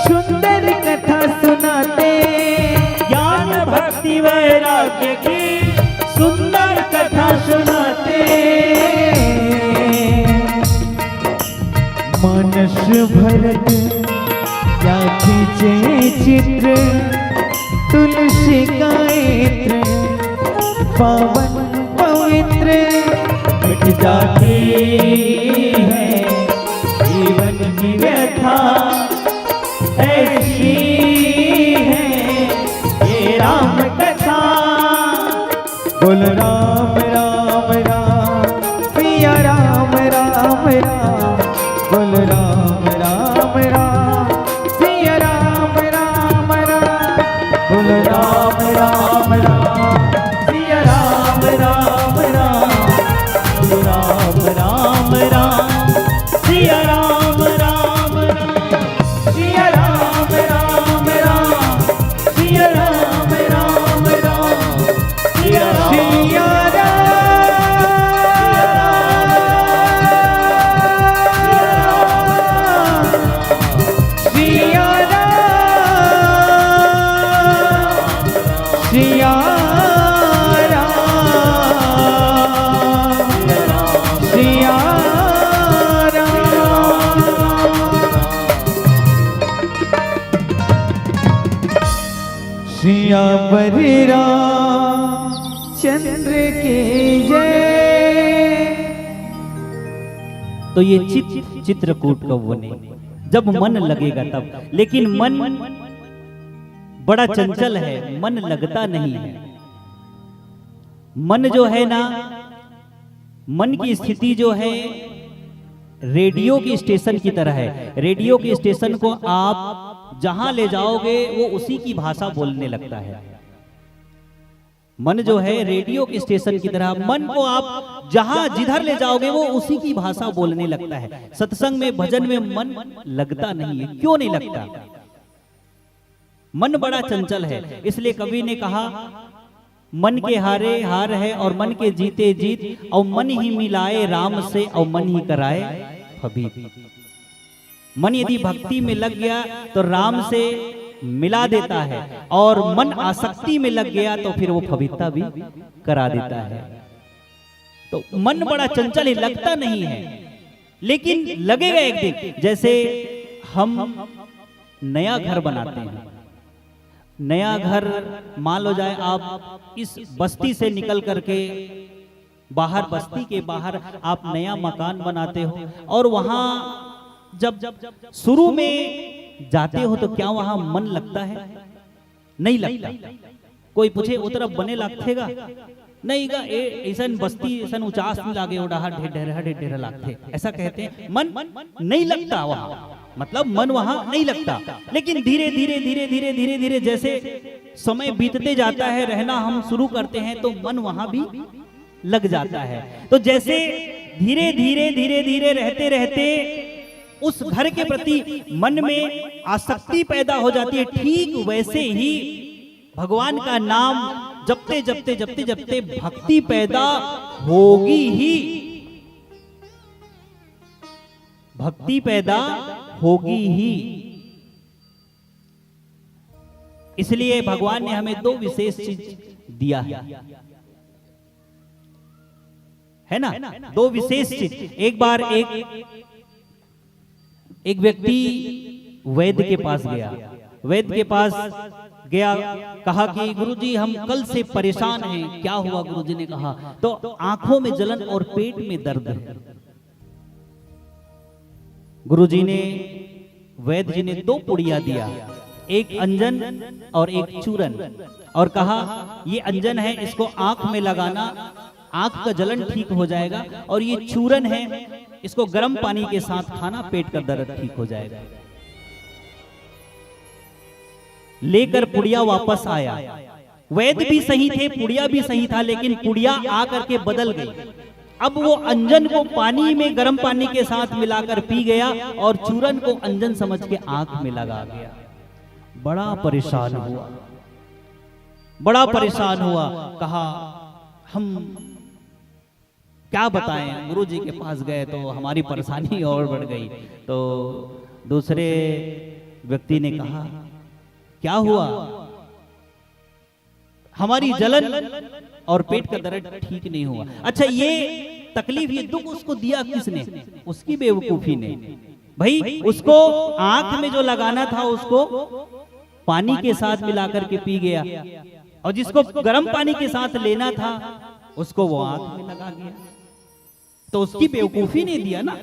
सुंदर कथा सुनाते ज्ञान भक्ति वैराग्य की सुंदर कथा सुनाते मानस भरत क्या खींचे चित्र तुलसी का इत्र पावन पवित्र मिट जाती है जीवन की व्यथा ऐसी है ये राम कथा बोल राम राम राम पिया राम राम राम बोल राम राम राम पिया राम राम राम बोल राम राम राम सिया राम राम राम बोलो राम राम राम सिया राम राम राम सिया राम राम राम सिया राम राम राम सिया राम सिया राम सिया राम सिया राम सियावर रामचंद्र की जय। तो ये चित्रकूट कब बने? जब मन लगेगा तब। लेकिन मन बड़ा चंचल है, मन लगता नहीं है। मन जो है ना, मन की स्थिति जो है रेडियो की स्टेशन की तरह है। रेडियो के स्टेशन को आप जहां ले जाओगे वो उसी की भाषा बोलने लगता है। मन जो है रेडियो के स्टेशन की तरह, मन को आप जहां जिधर ले जाओगे वो उसी की भाषा बोलने लगता है। सत्संग में, भजन में मन लगता नहीं है। क्यों नहीं लगता? मन बड़ा चंचल है। इसलिए कवि ने कहा, मन के हारे हार है और मन के जीते जीत, और मन ही मिलाए राम से और मन ही कराए फबीत। मन यदि भक्ति में लग गया तो राम से मिला देता है, और मन आसक्ति में लग गया तो फिर वो फबीता भी करा देता है। तो मन बड़ा चंचल है, लगता नहीं है। लेकिन लगेगा एक दिन। जैसे हम नया घर बनाते हैं, नया घर मान लो जाए आप इस बस्ती से निकल करके बाहर, बस्ती के बाहर आप नया मकान बनाते हो, और वहां जब शुरू में जाते हो तो क्या वहां मन लगता है? नहीं लगता। कोई पूछे वो तरफ बने लगेगा नहीं गा, ऐसा बस्ती ऐसा उचास में लागे उड़ाहा ढेर लागते, ऐसा कहते हैं। मन नहीं लगता वहां, मतलब मन वहां नहीं लगता। लेकिन धीरे धीरे धीरे धीरे धीरे धीरे जैसे समय बीतते जाता है, रहना हम शुरू करते हैं, तो मन वहां भी लग जाता है। तो जैसे धीरे धीरे धीरे धीरे रहते रहते उस घर के प्रति मन में आसक्ति पैदा हो जाती है, ठीक वैसे ही भगवान का नाम जपते जपते जपते जपते भक्ति पैदा होगी ही, भक्ति पैदा होगी ही। इसलिए भगवान ने हमें दो विशेष चीज दिया है ना, दो विशेष चीज। एक बार एक व्यक्ति वैद्य के पास गया, वैद्य के पास गया, कहा कि गुरुजी हम कल से परेशान हैं। क्या हुआ? गुरुजी ने कहा तो आंखों में जलन और पेट में दर्द है। गुरुजी ने, वैद्य जी ने दो पुड़िया दिया, एक अंजन और एक चूरन, और कहा ये अंजन है, इसको आंख में लगाना, आंख का जलन ठीक हो जाएगा, और ये चूरन है, इसको गर्म पानी के साथ खाना, पेट का दर्द ठीक हो जाएगा। लेकर पुड़िया वापस आया। वैद्य भी सही थे, पुड़िया भी सही था, लेकिन पुड़िया आकर के बदल गई। अब वो अंजन को पानी में, गर्म पानी के साथ मिलाकर पी गया, और चूरन को अंजन समझ के आंख में लगा गया। बड़ा परेशान हुआ, बड़ा परेशान हुआ। कहा हम क्या बताएं, गुरुजी के पास गए तो हमारी परेशानी और बढ़ गई। तो दूसरे व्यक्ति ने कहा क्या हुआ? हमारी जलन और पेट का दर्द ठीक नहीं हुआ। अच्छा, ये तकलीफ, ये दुख उसको दिया किसने? उसकी बेवकूफी ने। भाई उसको आंख में जो लगाना था उसको पानी के साथ मिलाकर के पी गया, और जिसको गर्म पानी के साथ लेना था उसको वो आंख में लगा गया। तो उसकी बेवकूफी ने दिया ना।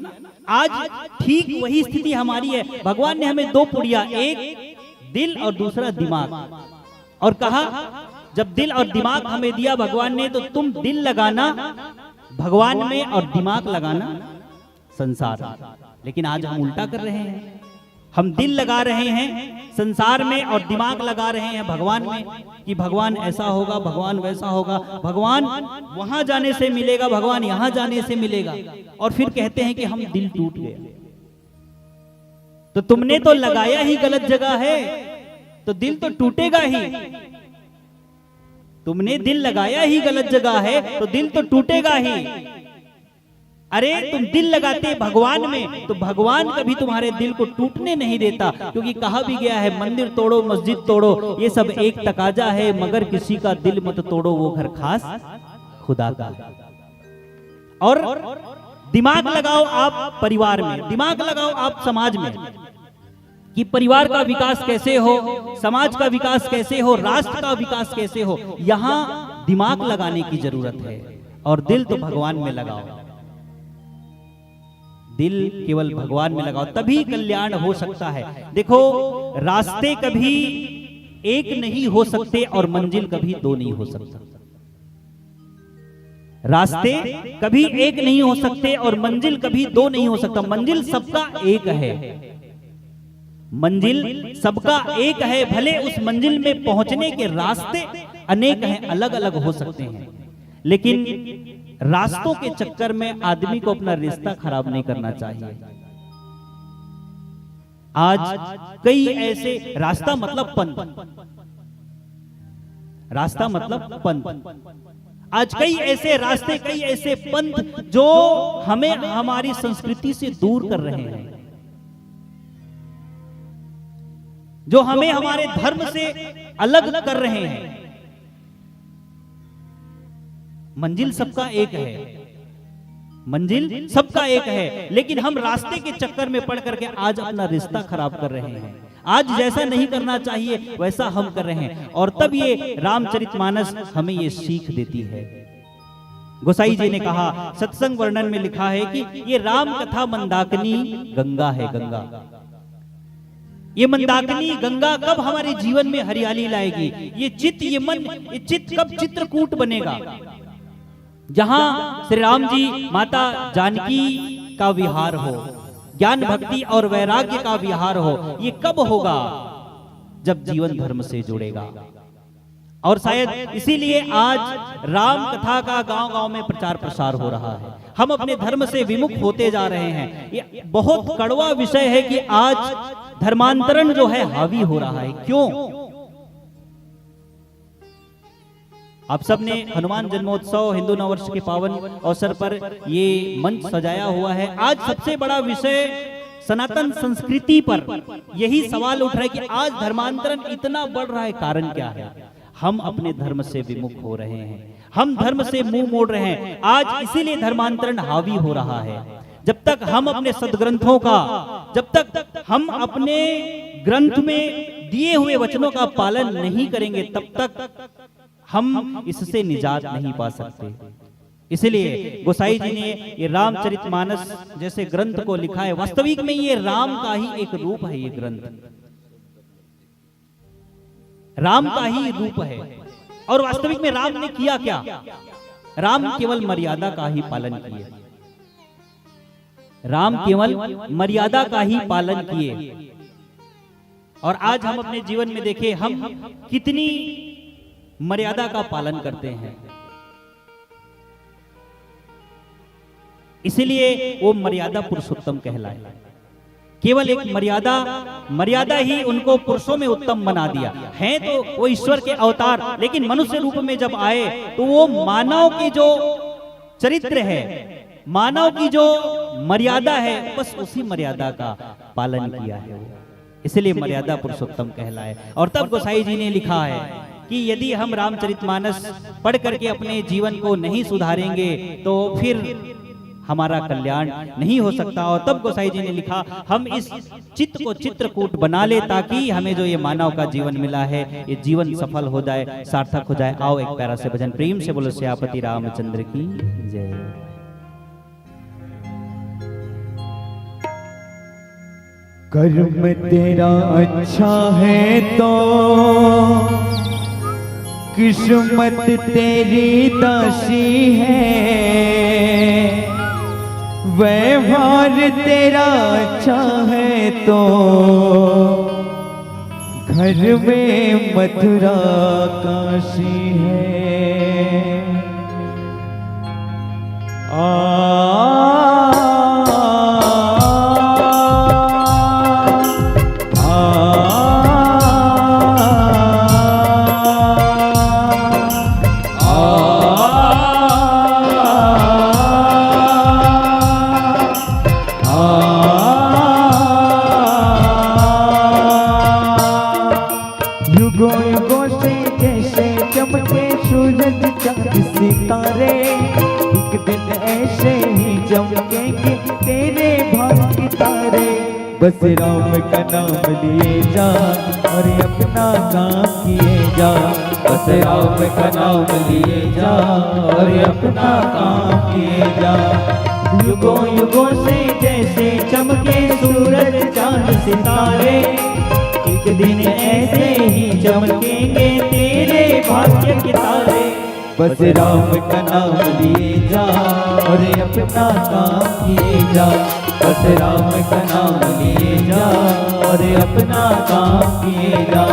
आज ठीक वही स्थिति हमारी है। भगवान ने हमें दो पुड़िया, एक दिल और दूसरा दिमाग, और कहा जब दिल और दिमाग हमें दिया भगवान ने, तो तुम दिल लगाना भगवान में और दिमाग लगाना संसार में। लेकिन आज हम उल्टा कर रहे हैं, हम दिल लगा रहे हैं संसार में और दिमाग लगा रहे हैं भगवान में, कि भगवान ऐसा होगा, भगवान वैसा होगा, भगवान वहां जाने से मिलेगा, भगवान यहां जाने से मिलेगा, और फिर कहते हैं कि हम दिल टूट गए। तो तुमने तो लगाया ही गलत जगह है, तो दिल तो टूटेगा ही। तुमने दिल लगाया ही गलत जगह है, तो दिल तो टूटेगा ही। अरे तुम दिल लगाते भगवान में, तो भगवान कभी तुम्हारे दिल को टूटने नहीं देता, क्योंकि कहा भी गया है मंदिर तोड़ो, मस्जिद तोड़ो, ये सब एक तकाजा है, मगर किसी का दिल मत तोड़ो, वो घर खास खुदा का। और दिमाग लगाओ आप परिवार में, दिमाग लगाओ आप समाज में, कि परिवार का विकास कैसे हो, समाज का विकास कैसे हो, राष्ट्र का विकास कैसे हो। यहां दिमाग लगाने की जरूरत है, और दिल तो भगवान में लगाओ। दिल केवल भगवान में लगाओ, तभी कल्याण हो सकता है। देखो, रास्ते कभी एक नहीं हो सकते और मंजिल कभी दो नहीं हो सकता। रास्ते कभी एक नहीं हो सकते और मंजिल कभी दो नहीं हो सकता। मंजिल सबका एक है, मंजिल सबका एक है। भले उस मंजिल में पहुंचने के रास्ते अनेक हैं, अलग अलग हो सकते हैं, लेकिन रास्तों के चक्कर में आदमी को अपना रिश्ता खराब नहीं करना चाहिए। आज कई ऐसे, रास्ता मतलब पंथ, रास्ता मतलब पंथ। आज कई ऐसे रास्ते, कई ऐसे पंथ जो हमें हमारी संस्कृति से दूर कर रहे हैं, जो हमें हमारे धर्म से अलग कर रहे हैं। मंजिल सबका एक है, मंजिल सबका एक है, लेकिन हम रास्ते के चक्कर में पड़ करके आज अपना रिश्ता खराब कर रहे हैं। आज जैसा नहीं करना चाहिए वैसा हम कर रहे हैं, और तब ये रामचरितमानस हमें ये सीख देती है। गोसाई जी ने कहा, सत्संग वर्णन में लिखा है कि ये राम कथा मंदाकिनी गंगा है। गंगा, ये मंदाकिनी गंगा कब हमारे जीवन में हरियाली लाएगी? ये चित्त, ये मन, ये चित्त कब चित्रकूट बनेगा? जहां श्री राम जी माता जानकी का विहार हो, ज्ञान भक्ति और वैराग्य का विहार हो, ये कब होगा? जब जीवन धर्म से जुड़ेगा। और शायद इसीलिए आज राम कथा का गांव-गांव में प्रचार प्रसार हो रहा है। हम अपने धर्म से विमुख होते जा रहे हैं। ये बहुत कड़वा विषय है कि आज धर्मांतरण जो है हावी हो रहा है। क्यों? आप सबने हनुमान जन्मोत्सव, हिंदू नववर्ष के पावन अवसर पर ये मंच सजाया हुआ है। आज सबसे बड़ा विषय सनातन संस्कृति पर यही सवाल उठ रहा है कि आज धर्मांतरण इतना बढ़ रहा है, कारण क्या है? हम अपने धर्म से विमुख हो रहे हैं, हम धर्म से मुंह मोड़ रहे हैं। आज इसीलिए धर्मांतरण हावी हो रहा है। जब तक हम अपने सदग्रंथों का, जब तक हम अपने ग्रंथ में दिए हुए वचनों का पालन नहीं करेंगे, तब तक हम इससे निजात नहीं पा सकते। इसलिए गोसाई जी ने ये रामचरितमानस जैसे ग्रंथ को लिखा है। वास्तविक में ये राम का ही एक रूप है। ये ग्रंथ राम का ही रूप है। और वास्तविक में राम ने किया क्या? राम केवल मर्यादा का ही पालन किए। राम केवल मर्यादा का ही पालन किए। और आज हम अपने जीवन में देखें, हम कितनी मर्यादा का पालन करते हैं। इसीलिए वो मर्यादा पुरुषोत्तम कहलाए। केवल एक मर्यादा ही उनको पुरुषों में उत्तम बना दिया है। तो वो ईश्वर के अवतार, लेकिन मनुष्य रूप में जब आए तो वो मानव की जो चरित्र है, मानव की जो मर्यादा है, बस उसी मर्यादा का पालन किया है वो। इसलिए मर्यादा पुरुषोत्तम कहलाए। और तब गोसाई जी ने लिखा है कि यदि हम रामचरितमानस पढ़ करके अपने जीवन को नहीं सुधारेंगे तो फिर हमारा कल्याण नहीं हो सकता। और तब गोसाई जी ने लिखा, हम इस चित्त को चित्रकूट बना ले ताकि हमें जो ये मानव का जीवन मिला है ये जीवन सफल हो जाए, सार्थक हो जाए। आओ एक प्यारा से भजन प्रेम से बोलो श्यापति रामचंद्र की जय। कर्म तेरा अच्छा है तो किस्मत तेरी दासी है। व्यवहार तेरा अच्छा है तो घर में मथुरा काशी है। सितारे एक दिन ऐसे ही चमकेंगे तेरे भाग्य तारे। बस राम का नाम लिए जा और अपना काम किए जा। बस राम का नाम लिए जा और अपना काम किए जा। युगों युगों से जैसे चमके सूरज चांद सितारे, एक दिन ऐसे ही चमकेंगे तेरे भाग्य के तारे। बस राम का नाम लिए जा और अपना काम किए जा। बस राम का नाम लिए जा और अपना काम किए जा।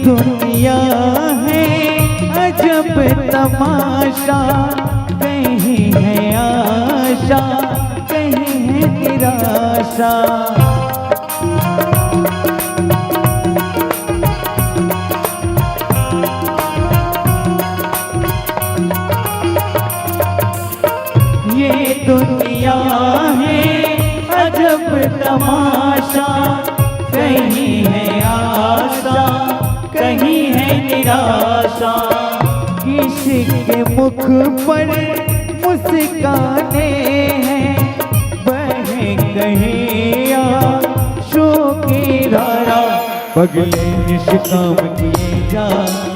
दुनिया है अजब तमाशा, कहीं है आशा कहीं है निराशा। ये दुनिया है अजब तमाशा, कहीं है आशा कहीं है निराशा। किसी के मुख पर मुस्काने हैं, बहे कहीं आंसू की धारा। पगले निष्काम किए जा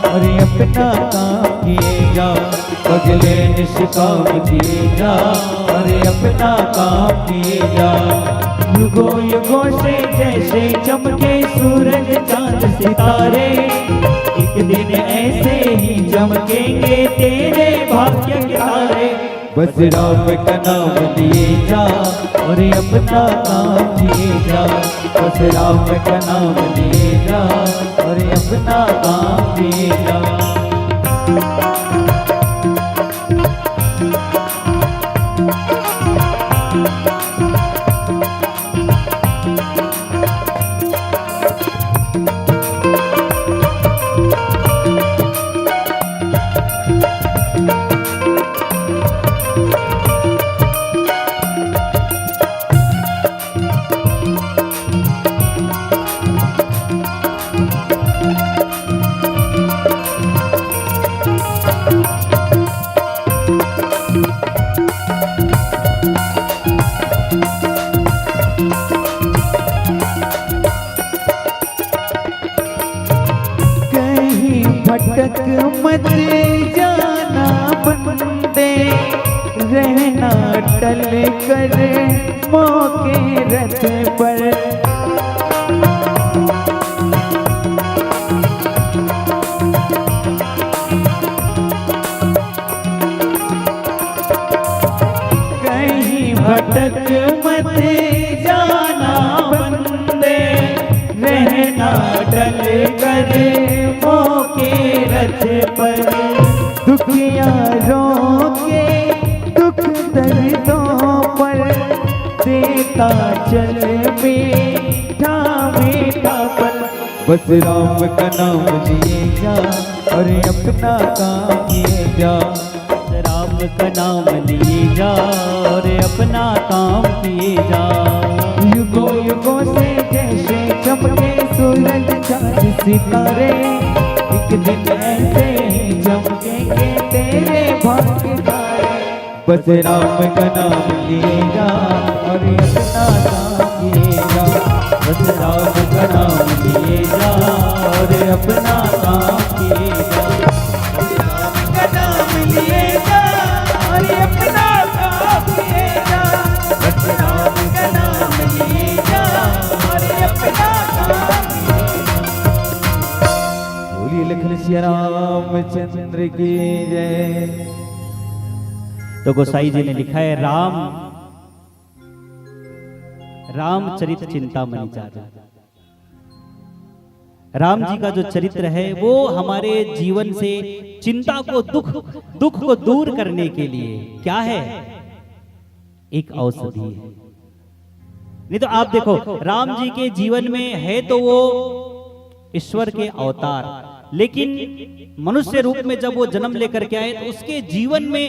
और अपना काम किए जा, पगले निष्काम किए जा और अपना काम किए जा। युगों युगों से जैसे चमके सूरज चांद सितारे, एक दिन ऐसे ही चमकेंगे तेरे भाग्य के तारे। बस राम का नाम लिए जा और अपना काम किए जा, बस राम का नाम लिए जा और अपना काम किए जा। भटक मत जाना बंदे, रहना टल कर मौके रथ पर। कहीं भटक मत जाना बंदे, रहना टल कर मौके रथ पर। दुखियारों के दुख दर्दों पर देता चल मीठा मीठा पल। बस राम का नाम लिए जा और अपना काम किए जा, राम का नाम लिए जा और अपना काम किए जा। युगों युगों से जैसे चमके सूरज चांद सितारे, एक दिन ऐसे ही चमकेंगे तेरे भाग्य तारे। बस राम का नाम लिए जा और अपना काम किए जा, बस राम का नाम लिए जा और अपना काम किए जा। राम का नाम लिए जा और अपना काम किए जा, बस राम का नाम लिए जा और अपना काम किए जा। बोलिए लखन सिया रामचंद्र की जय। तो गोसाई जी ने लिखा है, रामचरित चिंतामणि चाचा। राम जी का जो चरित्र है वो हमारे जीवन से चिंता को दुख को दूर करने के लिए क्या है, एक औषधि है। नहीं तो आप देखो राम जी के जीवन में है तो वो ईश्वर के अवतार, लेकिन मनुष्य रूप में जब वो जन्म लेकर के आए तो उसके जीवन में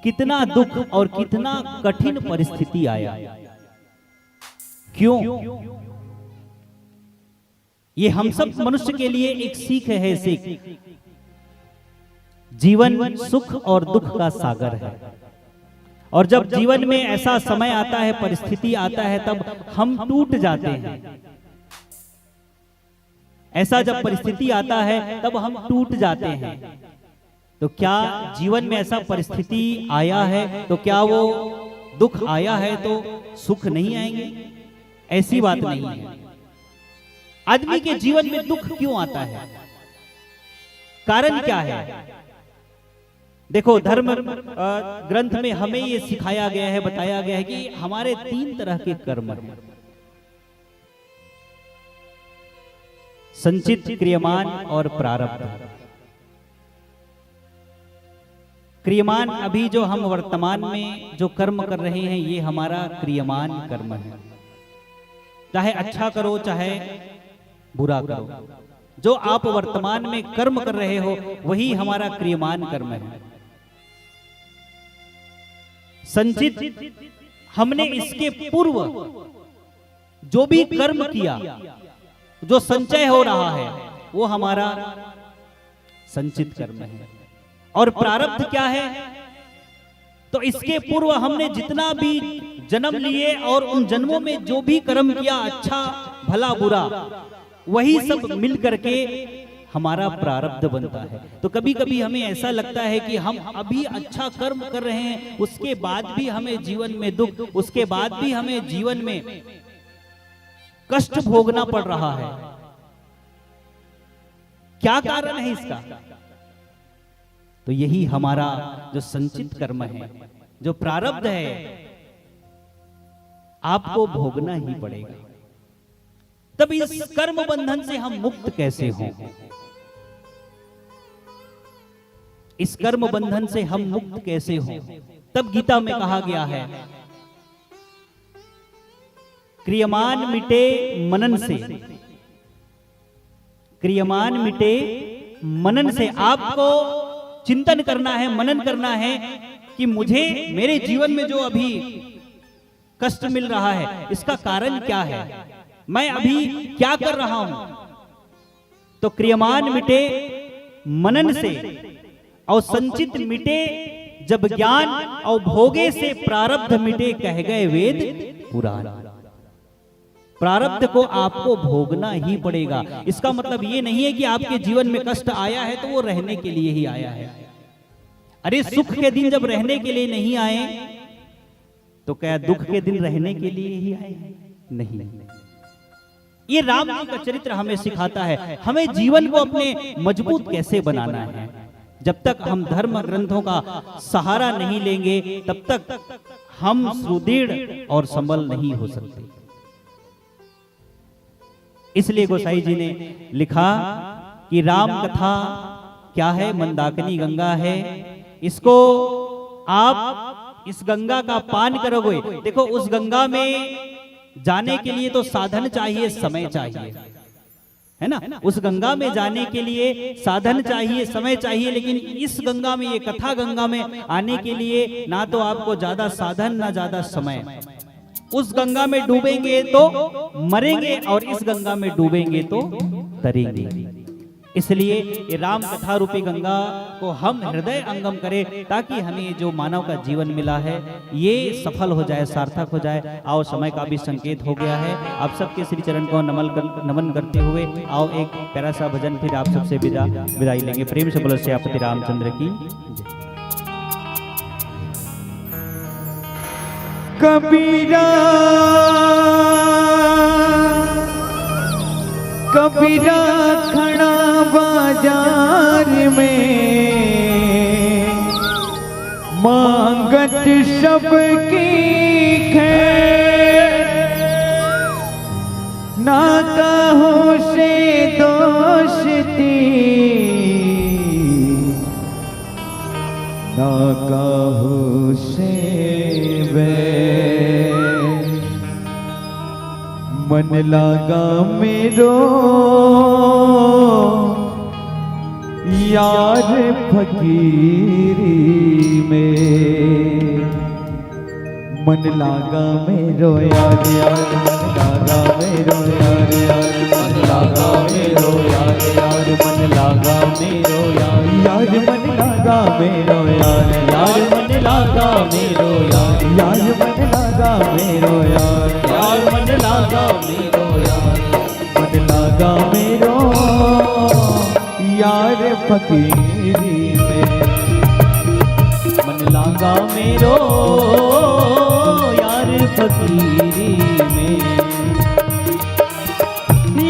कितना दुख और कितना कठिन परिस्थिति आया। क्यों? ये हम सब मनुष्य के लिए एक सीख है। सीख, जीवन सुख और दुख का सागर है, और जब जीवन में ऐसा समय आता है, परिस्थिति आता है, तब हम टूट जाते हैं। ऐसा जब परिस्थिति आता है तब हम टूट जाते हैं। तो क्या जीवन में ऐसा परिस्थिति आया है तो क्या वो दुख आया है तो सुख नहीं आएंगे? ऐसी बात नहीं है। आदमी के जीवन में दुख क्यों आता है, कारण क्या है? देखो धर्म ग्रंथ में हमें ये सिखाया गया है, बताया गया है कि हमारे 3 तरह के कर्म हैं। संचित, क्रियमान और प्रारब्ध। क्रियमान अभी जो हम वर्तमान में जो कर्म कर रहे हैं ये हमारा क्रियमान कर्म है। चाहे अच्छा करो चाहे बुरा करो, जो आप वर्तमान में कर्म कर रहे हो वही हमारा क्रियमान कर्म है। संचित, हमने इसके पूर्व जो भी कर्म किया, जो संचय हो रहा है वो हमारा संचित कर्म है। और प्रारब्ध क्या है? तो इसके पूर्व हमने जितना भी जन्म लिए और उन जन्मों में जो भी कर्म किया, अच्छा भला बुरा, वही सब मिल करके हमारा प्रारब्ध बनता है। तो कभी कभी हमें ऐसा लगता है कि हम अभी अच्छा कर्म कर रहे हैं, उसके बाद भी हमें जीवन में दुख, उसके बाद भी हमें जीवन में कष्ट भोगना पड़ रहा है। क्या कारण है इसका? तो यही हमारा जो संचित कर्म है, जो प्रारब्ध है, आपको भोगना ही पड़ेगा। तब इस कर्म बंधन से हम मुक्त कैसे हों? इस कर्म बंधन से हम मुक्त कैसे हों? तब गीता में कहा गया है, क्रियमान मिटे मनन से। क्रियमान मिटे मनन से। आपको चिंतन करना है, मनन करना है कि मुझे मेरे जीवन में जो अभी कष्ट मिल रहा है इसका कारण क्या है, मैं अभी क्या कर रहा हूं। तो क्रियमान मिटे मनन से और संचित मिटे जब ज्ञान, और भोगे से प्रारब्ध मिटे कह गए वेद पुराण। प्रारब्ध को आपको भोगना ही पड़ेगा। इसका मतलब ये नहीं है कि आपके जीवन में कष्ट आया है तो वो रहने के लिए ही आया है। अरे सुख के दिन जब रहने के लिए नहीं आए तो क्या दुख के दिन रहने के लिए ही आए? नहीं। ये राम जी का चरित्र हमें सिखाता है हमें जीवन को अपने मजबूत कैसे बनाना है। जब तक हम धर्म ग्रंथों का सहारा नहीं लेंगे तब तक हम सुदृढ़ और संबल नहीं हो सकते। इसलिए गोसाई जी ने लिखा कि राम कथा क्या है? मंदाकिनी गंगा है। इसको आप इस गंगा का पान करोगे। देखो उस गंगा में जाने के लिए तो साधन चाहिए, समय चाहिए, है ना? उस गंगा में जाने के लिए साधन चाहिए, समय चाहिए। लेकिन इस गंगा में, ये कथा गंगा में आने के लिए ना तो आपको ज्यादा साधन ना ज्यादा समय। उस गंगा में डूबेंगे तो मरेंगे और इस गंगा में डूबेंगे तो तरेंगे। इसलिए ये राम कथा रूपी गंगा को हम हृदय अंगम करें ताकि हमें जो मानव का जीवन मिला है ये सफल हो जाए, सार्थक हो जाए। आओ, समय का भी संकेत हो गया है। आप सबके श्री चरण को नमन करते हुए आओ एक प्यारा सा भजन फिर आप सबसे विदाई लेंगे। प्रेम से बोलो श्यापति रामचंद्र की। कबीरा कबीरा खड़ा बाजार में मांगत सबकी खैर, ना कहो से दोस्ती ना कहो से मन लागा मेरो यार फकीरी में। मन लागा मेरो यार यार, मन लागा मेरो यार यार, मन लागा मेरो यार यार, मन लागा मेरो यार यार, मन लागा मेरो यार यार, मन लागा मेरो यार यार, मन लागा मेरो यार यार, मन लागा मेरो यार, मन लागा मेरो यार फकीरी में। मन लागा मेरो यार फकीरी में,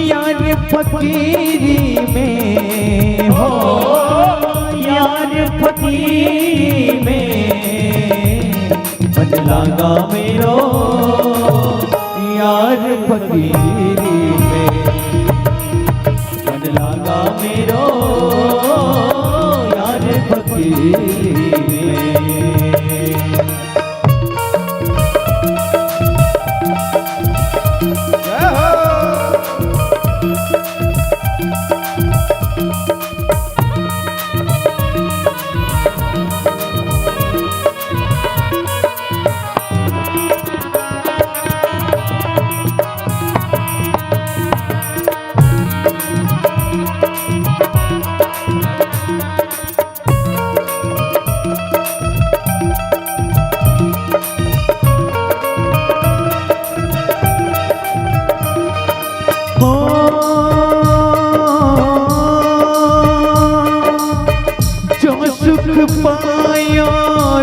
यार फकीरी में हो यार फकीरी में। मन लागा मेरो यार फकीरी में। पायो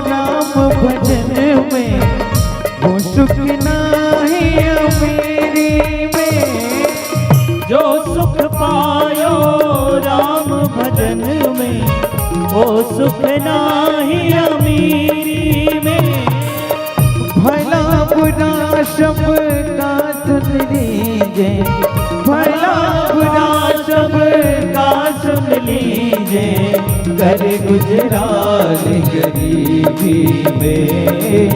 राम भजन में, वो सुख नाही अमीरी में। जो सुख पायो राम भजन में, वो सुख नाही अमीरी में। भला बुरा सब का सुन लीजे, भला बुरा सब का सुन लीजे, कर गुजराल गरीबी में,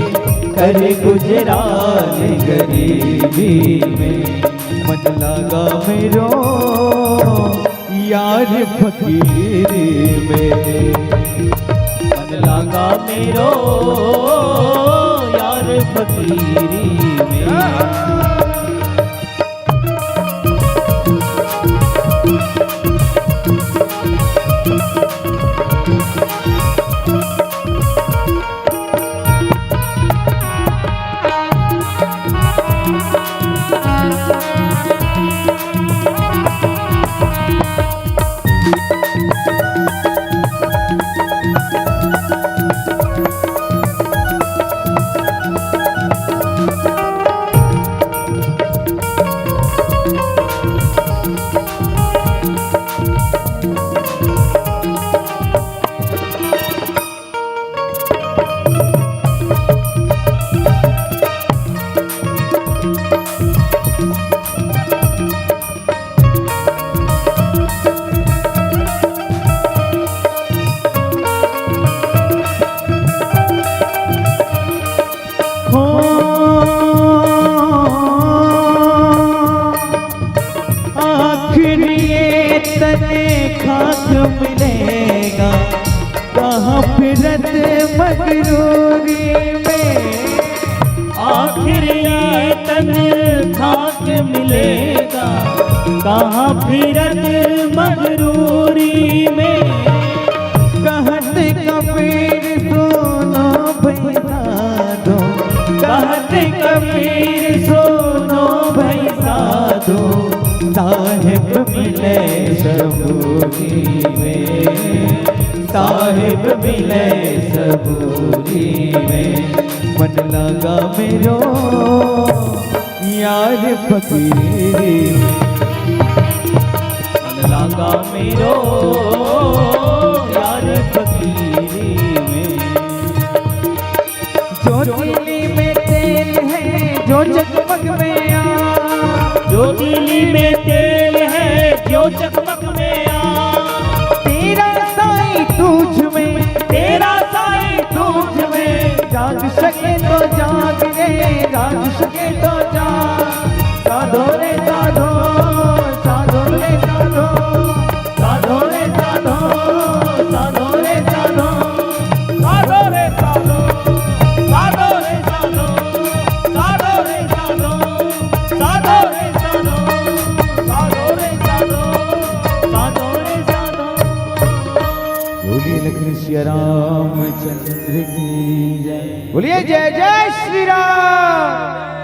कर गुजराल गरीबी में। मन लगा मेरो यार फकीरी में, मन लगा मेरो यार फकीरी में। खाक मिलेगा कहाँ फिरत मगरूरी में। आखिर ये तन खाक मिलेगा कहाँ फिरत मगरूरी में। कहत कबीर सुनो भाई साधो, कहत कबीर सुनो भाई साधो, साहिब मिले सबूरी में, साहिब मिले सबूरी में। मन लगा मेरो यार फकीरी में, मन लगा मेरो यार फकीरी में। जो दिल्ली में तेल है जो जगमग में आ, जो दिल्ली में तेल है जो चकमक में आ। तेरा साईं तुझ में, तेरा साईं तुझ में, जाग सके तो जाग रे, जाग सके तो जाग। साधो रे साधो, साधो रे साधो, साधो रे साधो, साधो रे साधो, साधो रे साधो, साधो रे साधो, साधो रे साधो, साधो रे साधो, साधो रे साधो, साधो रे साधो। बोलिए लखन श्री रामचंद्र की जय, बोलिए जय जय श्री राम।